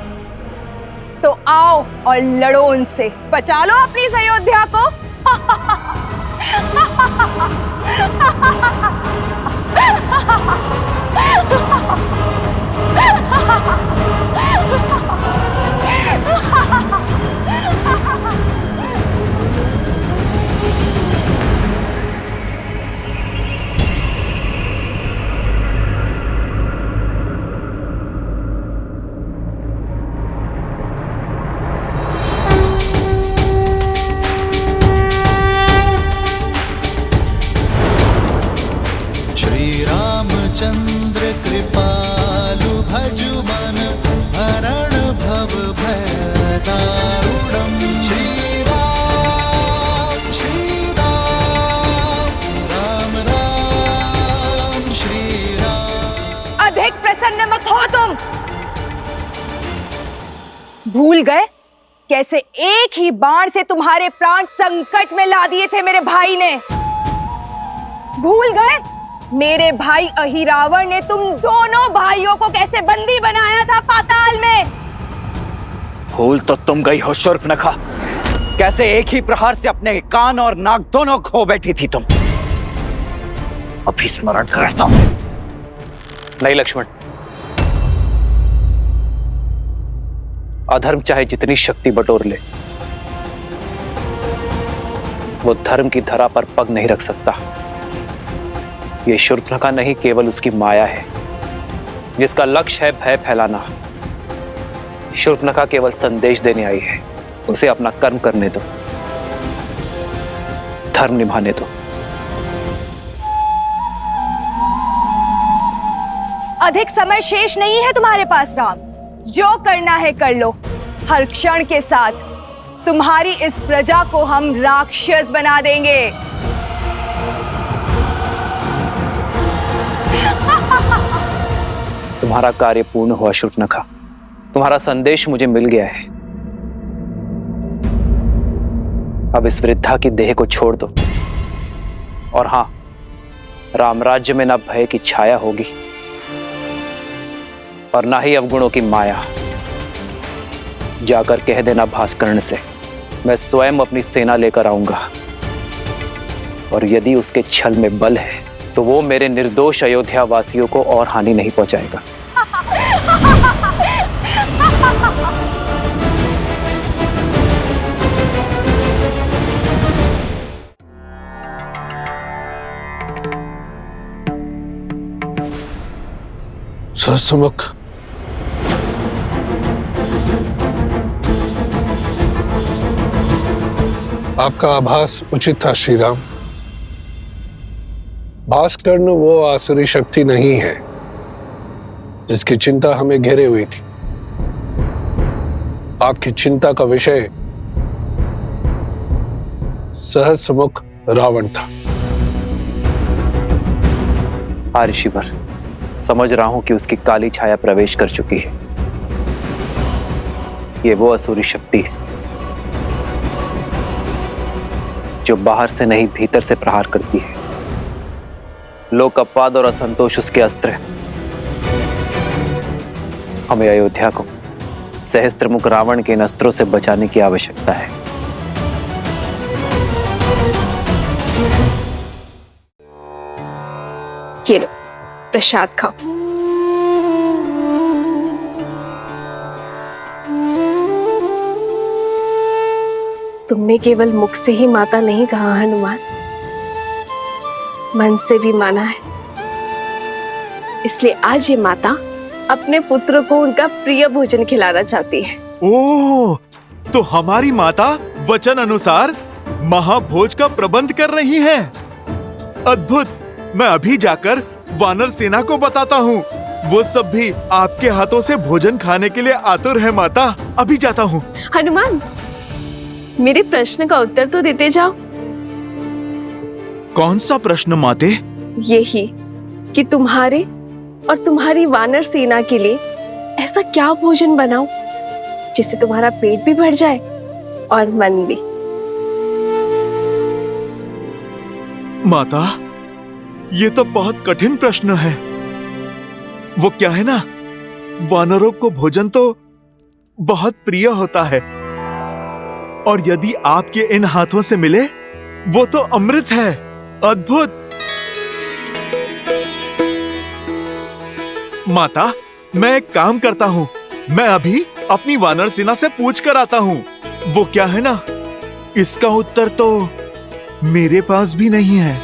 तो आओ और लड़ो उनसे, बचा लो अपनी इस अयोध्या को।
चंद्र कृपालु भजु मन हरण भव भय दारुणम। श्री राम राम राम श्री राम।
अधिक प्रसन्न मत हो तुम। भूल गए कैसे एक ही बाण से तुम्हारे प्राण संकट में ला दिए थे मेरे भाई ने? भूल गए मेरे भाई अहिरावण ने तुम दोनों भाइयों को कैसे बंदी बनाया था पाताल में।
भूल तो तुम गई हो शूर्पणखा, कैसे एक ही प्रहार से अपने कान और नाक दोनों खो बैठी थी तुम। अभी स्मरण करता हूं।
नहीं लक्ष्मण, अधर्म चाहे जितनी शक्ति बटोर ले, वो धर्म की धरा पर पग नहीं रख सकता। ये शूर्पणखा नहीं, केवल उसकी माया है जिसका लक्ष्य है भय फैलाना। शूर्पणखा केवल संदेश देने आई है, उसे अपना कर्म करने दो, धर्म निभाने दो।
अधिक समय शेष नहीं है तुम्हारे पास राम, जो करना है कर लो। हर क्षण के साथ तुम्हारी इस प्रजा को हम राक्षस बना देंगे।
तुम्हारा कार्य पूर्ण हुआ शूर्पणखा, तुम्हारा संदेश मुझे मिल गया है। अब इस वृद्धा की देह को छोड़ दो। और हां, रामराज्य में ना भय की छाया होगी और ना ही अवगुणों की माया। जाकर कह देना भास्कर्ण से, मैं स्वयं अपनी सेना लेकर आऊंगा, और यदि उसके छल में बल है तो वो मेरे निर्दोष अयोध्या वासियों को और हानि नहीं पहुंचाएगा।
ससमुख, आपका आभास उचित था श्री राम। भास्कर्ण वो आसुरी शक्ति नहीं है जिसकी चिंता हमें घेरे हुई थी। आपकी चिंता का विषय सहस्रमुख रावण था।
हाँ ऋषिवर, समझ रहा हूं कि उसकी काली छाया प्रवेश कर चुकी है। ये वो असुरी शक्ति है जो बाहर से नहीं भीतर से प्रहार करती है। लोक अपवाद और असंतोष उसके अस्त्र हैं। हमें अयोध्या को सहस्त्रमुख रावण के इन अस्त्रों से बचाने की आवश्यकता है।
ये लो, प्रसाद खाओ। तुमने केवल मुख से ही माता नहीं कहा हनुमान, मन से भी माना है। इसलिए आज ये माता अपने पुत्र को उनका प्रिय भोजन खिलाना चाहती है।
ओह, तो हमारी माता वचन अनुसार महाभोज का प्रबंध कर रही हैं। अद्भुत। मैं अभी जाकर वानर सेना को बताता हूँ। वो सब भी आपके हाथों से भोजन खाने के लिए आतुर है माता। अभी जाता हूँ।
हनुमान, मेरे प्रश्न का उत्तर तो देते जाओ।
कौन सा प्रश्न माते?
यही कि तुम्हारे और तुम्हारी वानर सेना के लिए ऐसा क्या भोजन बनाऊं जिससे तुम्हारा पेट भी भर जाए और मन भी।
माता, ये तो बहुत कठिन प्रश्न है। वो क्या है ना, वानरों को भोजन तो बहुत प्रिय होता है, और यदि आपके इन हाथों से मिले वो तो अमृत है। अद्भुत। माता, मैं एक काम करता हूँ। मैं अभी अपनी वानर सेना से पूछ कर आता हूँ। वो क्या है ना, इसका उत्तर तो मेरे पास भी नहीं है।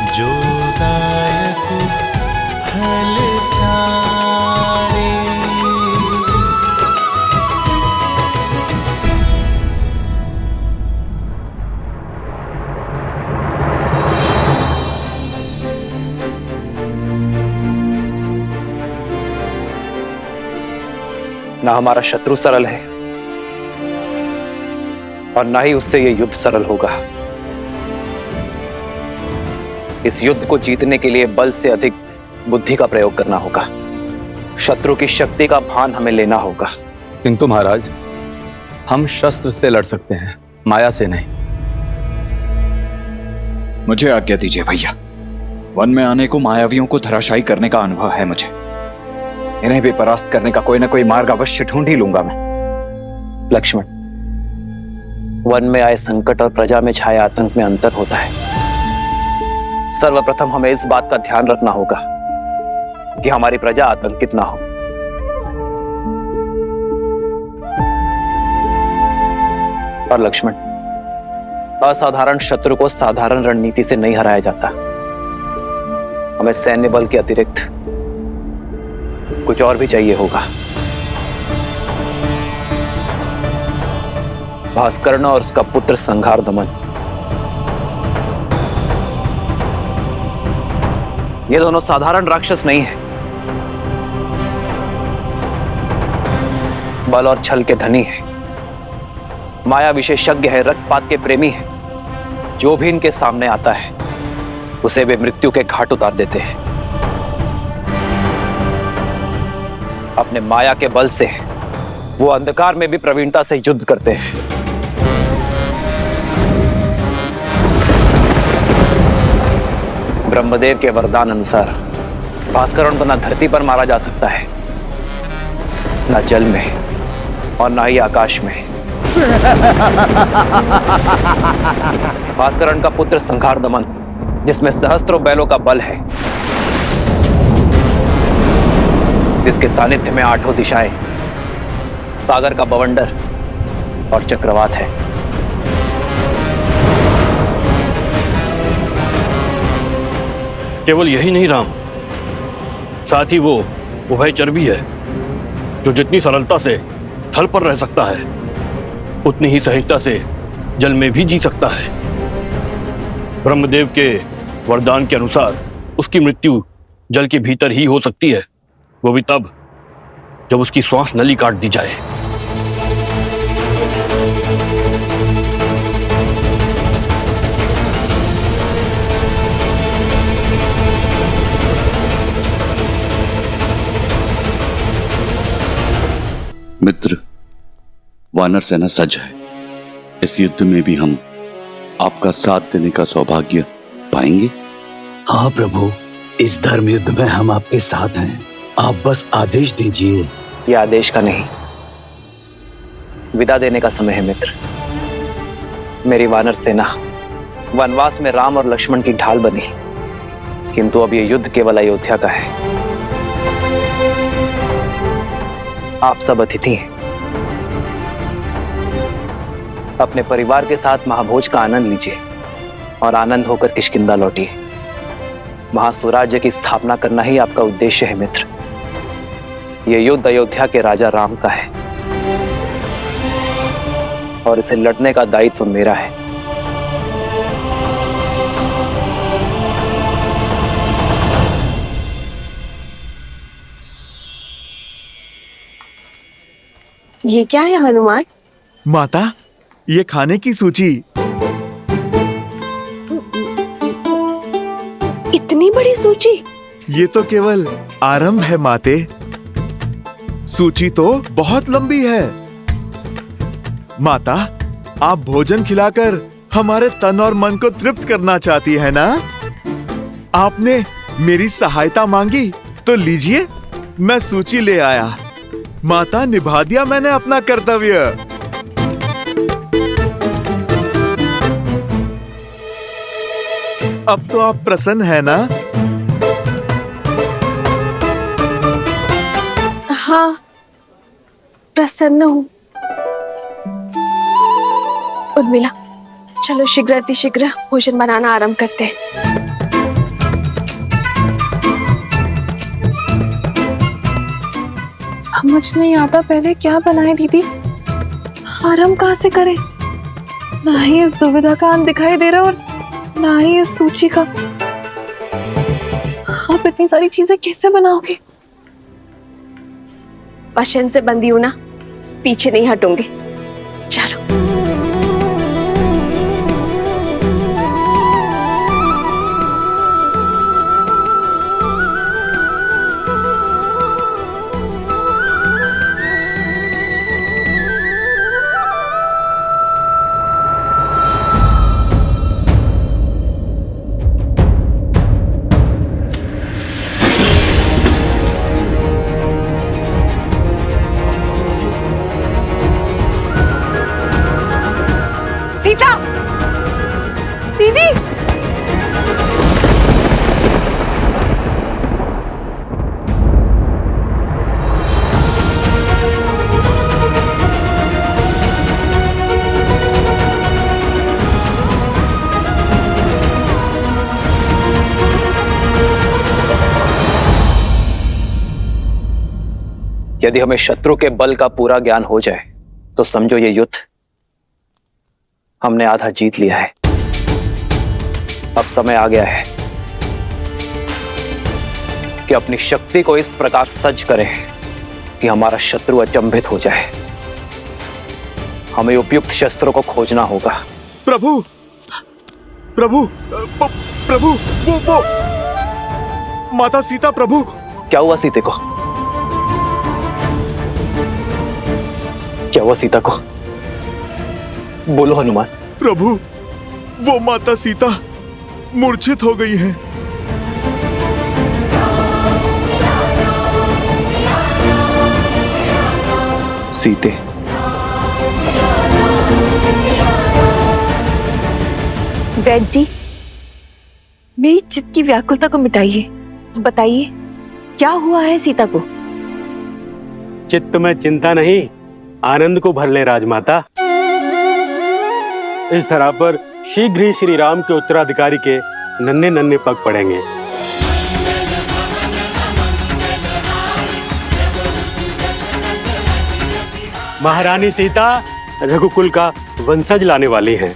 जो दायक फल चारे,
ना हमारा शत्रु सरल है और ना ही उससे यह युद्ध सरल होगा। इस युद्ध को जीतने के लिए बल से अधिक बुद्धि का प्रयोग करना होगा। शत्रु की शक्ति का भान हमें लेना होगा।
किंतु महाराज, हम शस्त्र से लड़ सकते हैं, माया से नहीं।
मुझे आज्ञा दीजिए भैया। वन में आने को मायावियों को धराशायी करने का अनुभव है मुझे। इन्हें भी परास्त करने का कोई ना कोई मार्ग अवश्य ढूंढ ही लूंगा मैं।
लक्ष्मण, वन में आए संकट और प्रजा में छाए आतंक में अंतर होता है। सर्वप्रथम हमें इस बात का ध्यान रखना होगा कि हमारी प्रजा आतंकित ना हो। और लक्ष्मण, असाधारण शत्रु को साधारण रणनीति से नहीं हराया जाता। हमें सैन्य बल के अतिरिक्त कुछ और भी चाहिए होगा। भास्कर्ण और उसका पुत्र संघार दमन, ये दोनों साधारण राक्षस नहीं हैं। बल और छल के धनी हैं, माया विशेषज्ञ है, रक्तपात के प्रेमी हैं। जो भी इनके सामने आता है उसे वे मृत्यु के घाट उतार देते हैं। अपने माया के बल से वो अंधकार में भी प्रवीणता से युद्ध करते हैं। ब्रह्मदेव के वरदान अनुसार भास्करण को न धरती पर मारा जा सकता है, न जल में और न ही आकाश में। भास्करण का पुत्र संघार दमन, जिसमें सहस्त्रों बैलों का बल है, जिसके सानिध्य में आठों दिशाएं, सागर का बवंडर और चक्रवात है।
केवल यही नहीं राम, साथ ही वो उभयचर भी है, जो जितनी सरलता से थल पर रह सकता है उतनी ही सहजता से जल में भी जी सकता है। ब्रह्मदेव के वरदान के अनुसार उसकी मृत्यु जल के भीतर ही हो सकती है, वो भी तब जब उसकी श्वास नली काट दी जाए।
मित्र, वानर सेना सज्ज है। इस युद्ध में भी हम आपका साथ देने का सौभाग्य पाएंगे।
हाँ प्रभु, इस धर्म युद्ध में हम आपके साथ हैं। आप बस आदेश दीजिए।
यह आदेश का नहीं, विदा देने का समय है मित्र। मेरी वानर सेना वनवास में राम और लक्ष्मण की ढाल बनी, किंतु अब यह युद्ध केवल अयोध्या का है। आप सब अतिथि हैं। अपने परिवार के साथ महाभोज का आनंद लीजिए और आनंद होकर किष्किंधा लौटिए। महास्वराज्य की स्थापना करना ही आपका उद्देश्य है मित्र। यह युद्ध अयोध्या के राजा राम का है और इसे लड़ने का दायित्व मेरा है।
ये क्या है हनुमान?
माता, ये खाने की सूची।
इतनी बड़ी सूची?
ये तो केवल आरंभ है माते, सूची तो बहुत लंबी है। माता, आप भोजन खिलाकर हमारे तन और मन को तृप्त करना चाहती है ना? आपने मेरी सहायता मांगी तो लीजिए, मैं सूची ले आया। माता, निभा दिया मैंने अपना कर्तव्य। अब तो आप प्रसन्न है ना?
हाँ, प्रसन्न हूँ। उर्मिला, चलो शीघ्र अतिशीघ्र भोजन बनाना आरंभ करते हैं। समझ नहीं आता पहले क्या बनाए दीदी, आरंभ कहाँ से करें? ना ही इस दुविधा का अंत दिखाई दे रहा और ना ही इस सूची का। आप इतनी सारी चीजें कैसे बनाओगे? वचन से बंधी हूं ना, पीछे नहीं हटूंगी। चलो।
यदि हमें शत्रु के बल का पूरा ज्ञान हो जाए तो समझो ये युद्ध हमने आधा जीत लिया है। अब समय आ गया है कि अपनी शक्ति को इस प्रकार सज्ज करें कि हमारा शत्रु अचंभित हो जाए। हमें उपयुक्त शस्त्रों को खोजना होगा।
प्रभु प्रभु प्रभु वो माता सीता प्रभु।
क्या हुआ सीते को? क्या हुआ सीता को? बोलो हनुमान।
प्रभु वो माता सीता मूर्छित हो गई हैं।
सीते,
वैद्य जी, मेरी चित्त की व्याकुलता को मिटाइए। बताइए क्या हुआ है सीता को?
चित्त में चिंता नहीं, आनंद को भर ले राजमाता। इस तरह पर शीघ्र ही श्री राम के उत्तराधिकारी के नन्हे नन्हे पग पड़ेंगे। महारानी सीता रघुकुल का वंशज लाने वाली हैं।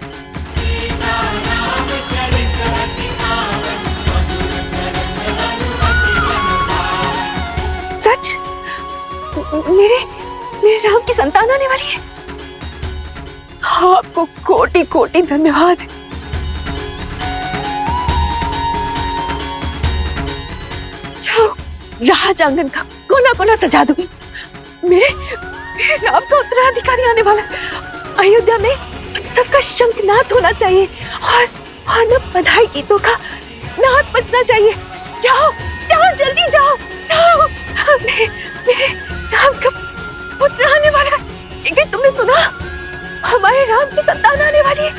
सच? मेरे राम की संतान आने वाली है। आपको कोटि कोटि धन्यवाद। जाओ, राज आंगन का कोना कोना सजा दूंगी। मेरे राम का उत्तराधिकारी आने वाला। अयोध्या में उत्सव का शंखनाद होना चाहिए और न बधाई गीतों का नाद बजना चाहिए। जाओ जाओ, जल्दी जाओ जाओ। मेरे राम का पुत्र आने वाला है। क्या तुमने सुना? हमारे राम की संतान आने वाली है।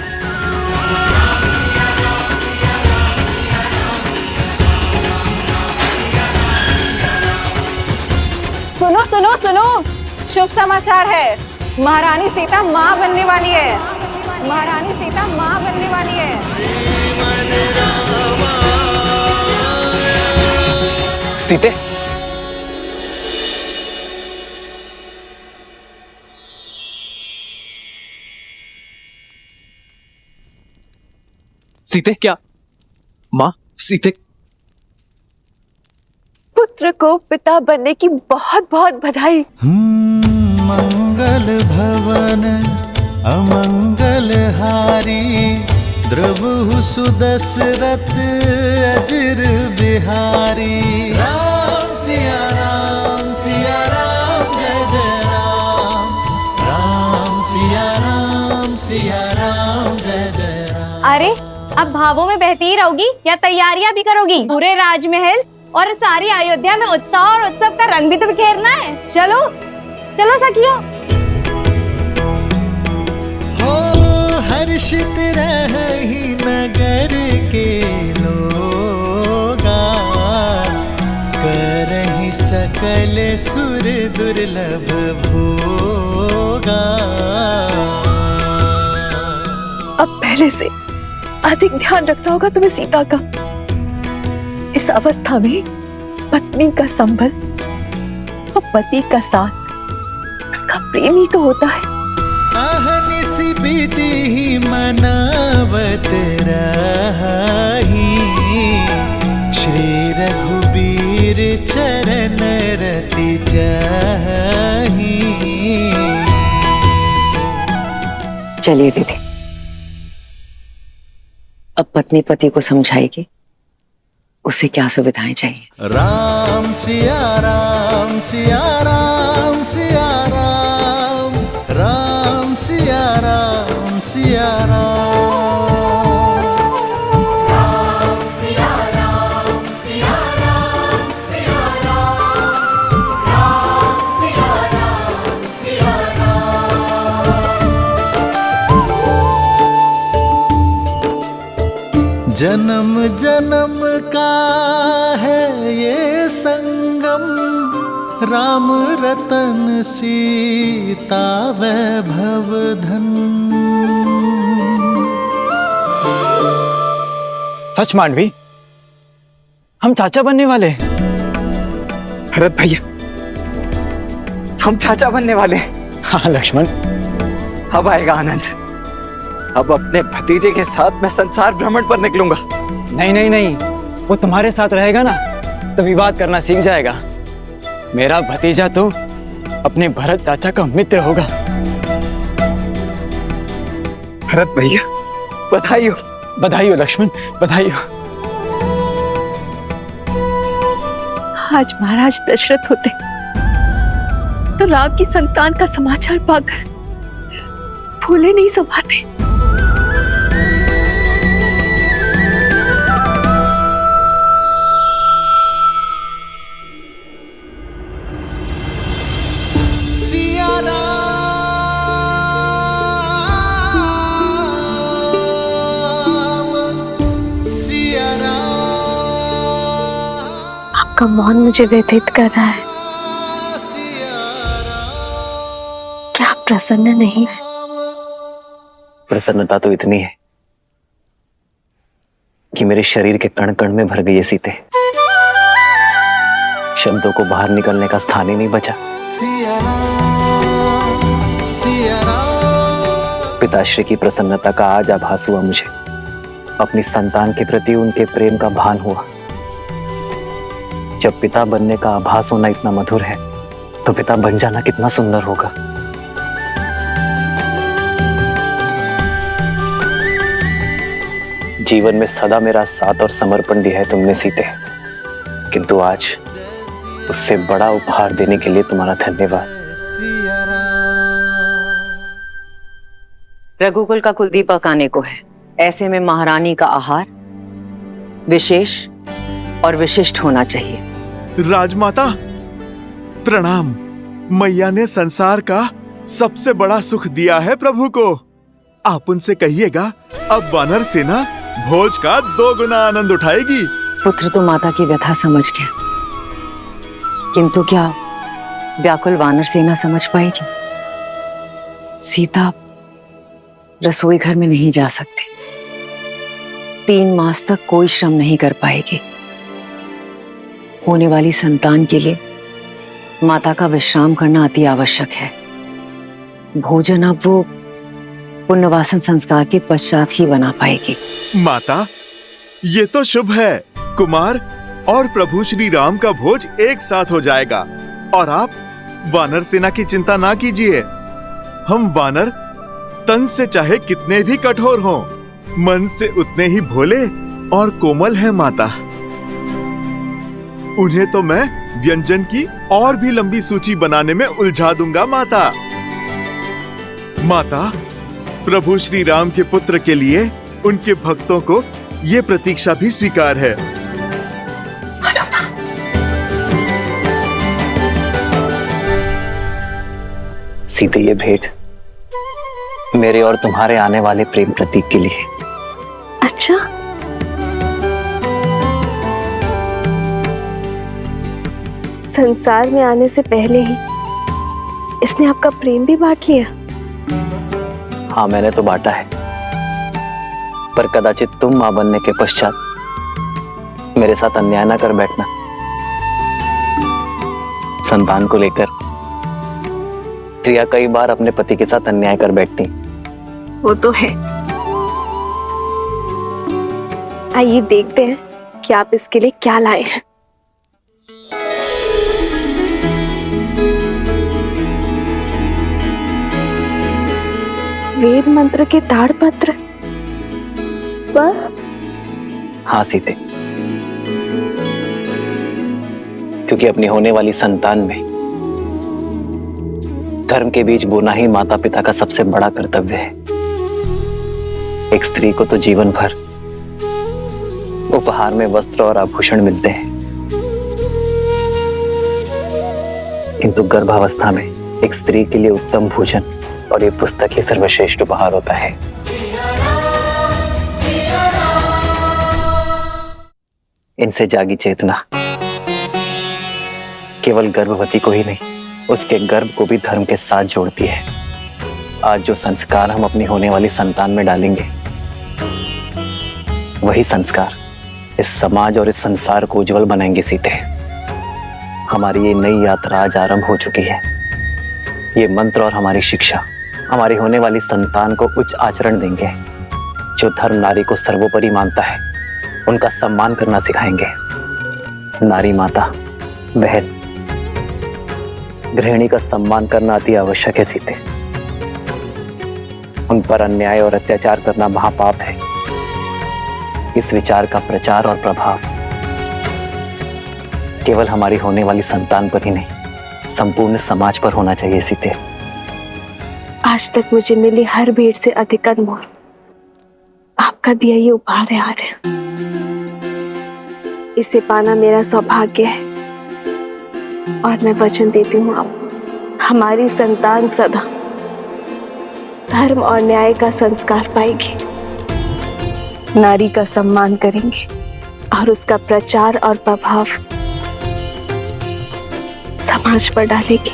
सुनो सुनो सुनो, शुभ समाचार है। महारानी सीता माँ बनने वाली है। महारानी सीता माँ बनने वाली है।
सीते,
सीते, क्या माँ? सीते,
पुत्र को पिता बनने की बहुत बहुत बधाई।
मंगल भवन अमंगल हारी, द्रवहु सुदशरथ अजिर बिहारी। राम सिया राम जय जय राम। राम सिया राम जय जय राम।
अरे अब भावों में बहती ही रहोगी या तैयारियां भी करोगी? पूरे राजमहल और सारी अयोध्या में उत्साह और उत्सव का रंग भी तो बिखेरना है। चलो चलो सखियों।
हो हर्षित रही नगर के लोगा, करहि सकल सुर दुर्लभ भोगा।
अब पहले से अधिक ध्यान रखना होगा तुम्हें सीता का। इस अवस्था में पत्नी का संबल और पति का साथ उसका प्रेम ही तो होता है।
अहनिसी विधि मनावत रही, श्री रघुबीर चरण रति जाही।
चलिए दीदी, अब पत्नी पति को समझाएगी उसे क्या सुविधाएं चाहिए।
राम सिया राम सिया राम सिया राम। राम सिया राम सिया राम। जन्म जन्म का है ये संगम, राम रतन सीता वैभव धन।
सच मांडवी, हम चाचा बनने वाले हैं। भरत भैया, हम चाचा बनने वाले हैं। हाँ लक्ष्मण, अब आएगा आनंद। अब अपने भतीजे के साथ मैं संसार भ्रमण पर निकलूंगा।
नहीं नहीं नहीं, वो तुम्हारे साथ रहेगा ना तो विवाद करना सीख जाएगा। मेरा भतीजा तो अपने भरत चाचा का मित्र होगा।
भरत भैया, बधाई हो।
बधाई हो लक्ष्मण, बधाई हो।
आज महाराज दशरथ होते तो राम की संतान का समाचार पाकर फूले नहीं समाते। आपका मौन मुझे व्यथित कर रहा है। क्या आप प्रसन्न नहीं है?
प्रसन्नता तो इतनी है कि मेरे शरीर के कण कण में भर गई है सीते। शब्दों को बाहर निकलने का स्थान ही नहीं बचा। पिताश्री की प्रसन्नता का आज आभास हुआ मुझे। अपनी संतान के प्रति उनके प्रेम का भान हुआ। जब पिता बनने का आभास होना इतना मधुर है तो पिता बन जाना कितना सुंदर होगा। जीवन में सदा मेरा साथ और समर्पण दिया है तुमने सीते, किंतु आज उससे बड़ा उपहार देने के लिए तुम्हारा धन्यवाद।
रघुकुल का कुलदीपक आने को है, ऐसे में महारानी का आहार विशेष और विशिष्ट होना चाहिए।
राजमाता प्रणाम। मैया ने संसार का सबसे बड़ा सुख दिया है प्रभु को। आप उनसे कहिएगा अब वानर सेना भोज का 2 गुना आनंद उठाएगी।
पुत्र तो माता की व्यथा समझ गया, किंतु क्या व्याकुल वानर सेना समझ पाएगी? सीता रसोई घर में नहीं जा सकते। 3 मास तक कोई श्रम नहीं कर पाएगी। होने वाली संतान के लिए माता का विश्राम करना अति आवश्यक है। भोजन अब वो पुण्यवासन संस्कार के पश्चात ही बना पाएगी।
माता, ये तो शुभ है। कुमार और प्रभु श्री राम का भोज एक साथ हो जाएगा। और आप वानर सेना की चिंता ना कीजिए। हम वानर तन से चाहे कितने भी कठोर हों, मन से उतने ही भोले और कोमल हैं माता। उन्हें तो मैं व्यंजन की और भी लंबी सूची बनाने में उलझा दूंगा माता। माता, प्रभु श्री राम के पुत्र के लिए उनके भक्तों को ये प्रतीक्षा भी स्वीकार है।
सीते, ये भेंट मेरे और तुम्हारे आने वाले प्रेम प्रतीक के लिए।
अच्छा, संसार में आने से पहले ही इसने आपका प्रेम भी बांट लिया।
हाँ, मैंने तो बांटा है, पर कदाचित तुम मां बनने के पश्चात मेरे साथ अन्याय ना कर बैठना। संतान को लेकर स्त्रियां कई बार अपने पति के साथ अन्याय कर बैठती।
वो तो है। आइए देखते हैं कि आप इसके लिए क्या लाए हैं। वेद मंत्र के ताड़पत्र बस?
हाँ सीते, क्योंकि अपनी होने वाली संतान में धर्म के बीज बोना ही माता पिता का सबसे बड़ा कर्तव्य है। एक स्त्री को तो जीवन भर उपहार में वस्त्र और आभूषण मिलते हैं, किंतु गर्भावस्था में एक स्त्री के लिए उत्तम भोजन और ये पुस्तक ही सर्वश्रेष्ठ उपहार होता है। इनसे जागी चेतना केवल गर्भवती को ही नहीं, उसके गर्भ को भी धर्म के साथ जोड़ती है। आज जो संस्कार हम अपनी होने वाली संतान में डालेंगे, वही संस्कार इस समाज और इस संसार को उज्जवल बनाएंगे सीते। हमारी ये नई यात्रा आज आरंभ हो चुकी है। ये मंत्र और हमारी शिक्षा हमारी होने वाली संतान को उच्च आचरण देंगे। जो धर्म नारी को सर्वोपरि मानता है उनका सम्मान करना सिखाएंगे। नारी माता, बहन, गृहिणी का सम्मान करना अति आवश्यक है सीते। उन पर अन्याय और अत्याचार करना महापाप है। इस विचार का प्रचार और प्रभाव केवल हमारी होने वाली संतान पर ही नहीं, संपूर्ण समाज पर होना चाहिए सीते।
आज तक मुझे मिली हर भेंट से अधिक अनमोल आपका दिया ये उपहार है आर्य। इसे पाना मेरा सौभाग्य है और मैं वचन देती हूँ आप हमारी संतान सदा धर्म और न्याय का संस्कार पाएगी, नारी का सम्मान करेंगे और उसका प्रचार और प्रभाव समाज पर डालेगी।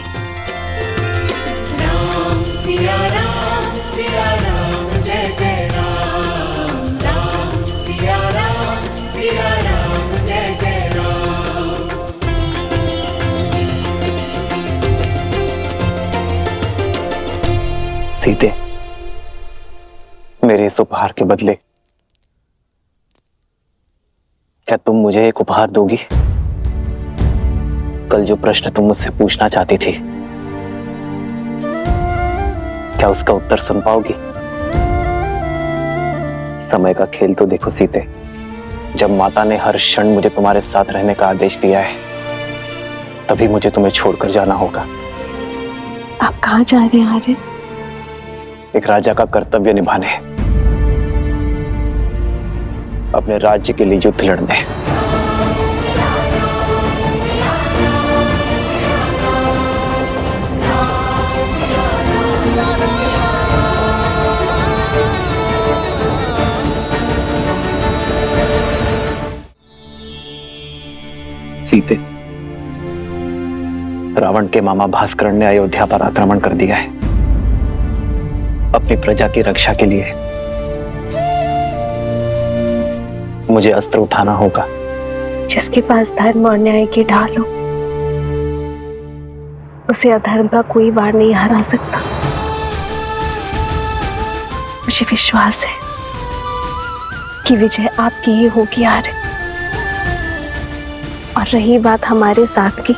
राम सिया राम जय जय राम। राम सिया राम जय जय राम।
सीते, मेरे इस उपहार के बदले क्या तुम मुझे एक उपहार दोगी? कल जो प्रश्न तुम मुझसे पूछना चाहती थी, क्या उसका उत्तर सुन पाओगी? समय का खेल तो देखो सीते, जब माता ने हर क्षण मुझे तुम्हारे साथ रहने का आदेश दिया है, तभी मुझे तुम्हें छोड़कर जाना होगा।
आप कहाँ जा रहे हैं आर्य?
एक राजा का कर्तव्य निभाने, अपने राज्य के लिए युद्ध लड़ने। सीते, रावण के मामा भास्कर ने अयोध्या पर आक्रमण कर दिया है। अपनी प्रजा की रक्षा के लिए मुझे अस्त्र उठाना होगा।
जिसके पास धर्म और न्याय की ढाल हो, उसे अधर्म का कोई वार नहीं हरा सकता। मुझे विश्वास है कि विजय आपकी ही होगी आर्य। और रही बात हमारे साथ की,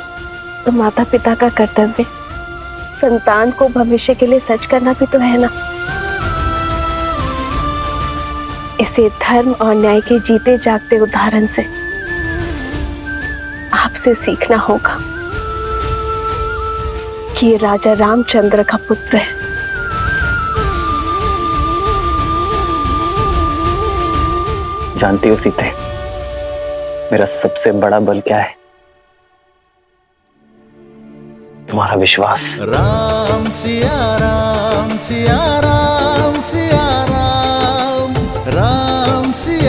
तो माता पिता का कर्तव्य संतान को भविष्य के लिए सच करना भी तो है ना। इसे धर्म और न्याय के जीते जागते उदाहरण से आपसे सीखना होगा कि ये राजा रामचंद्र का पुत्र है।
जानती हो सीते, मेरा सबसे बड़ा बल क्या है? तुम्हारा विश्वास।
राम सिया राम सिया राम सिया राम। राम सिया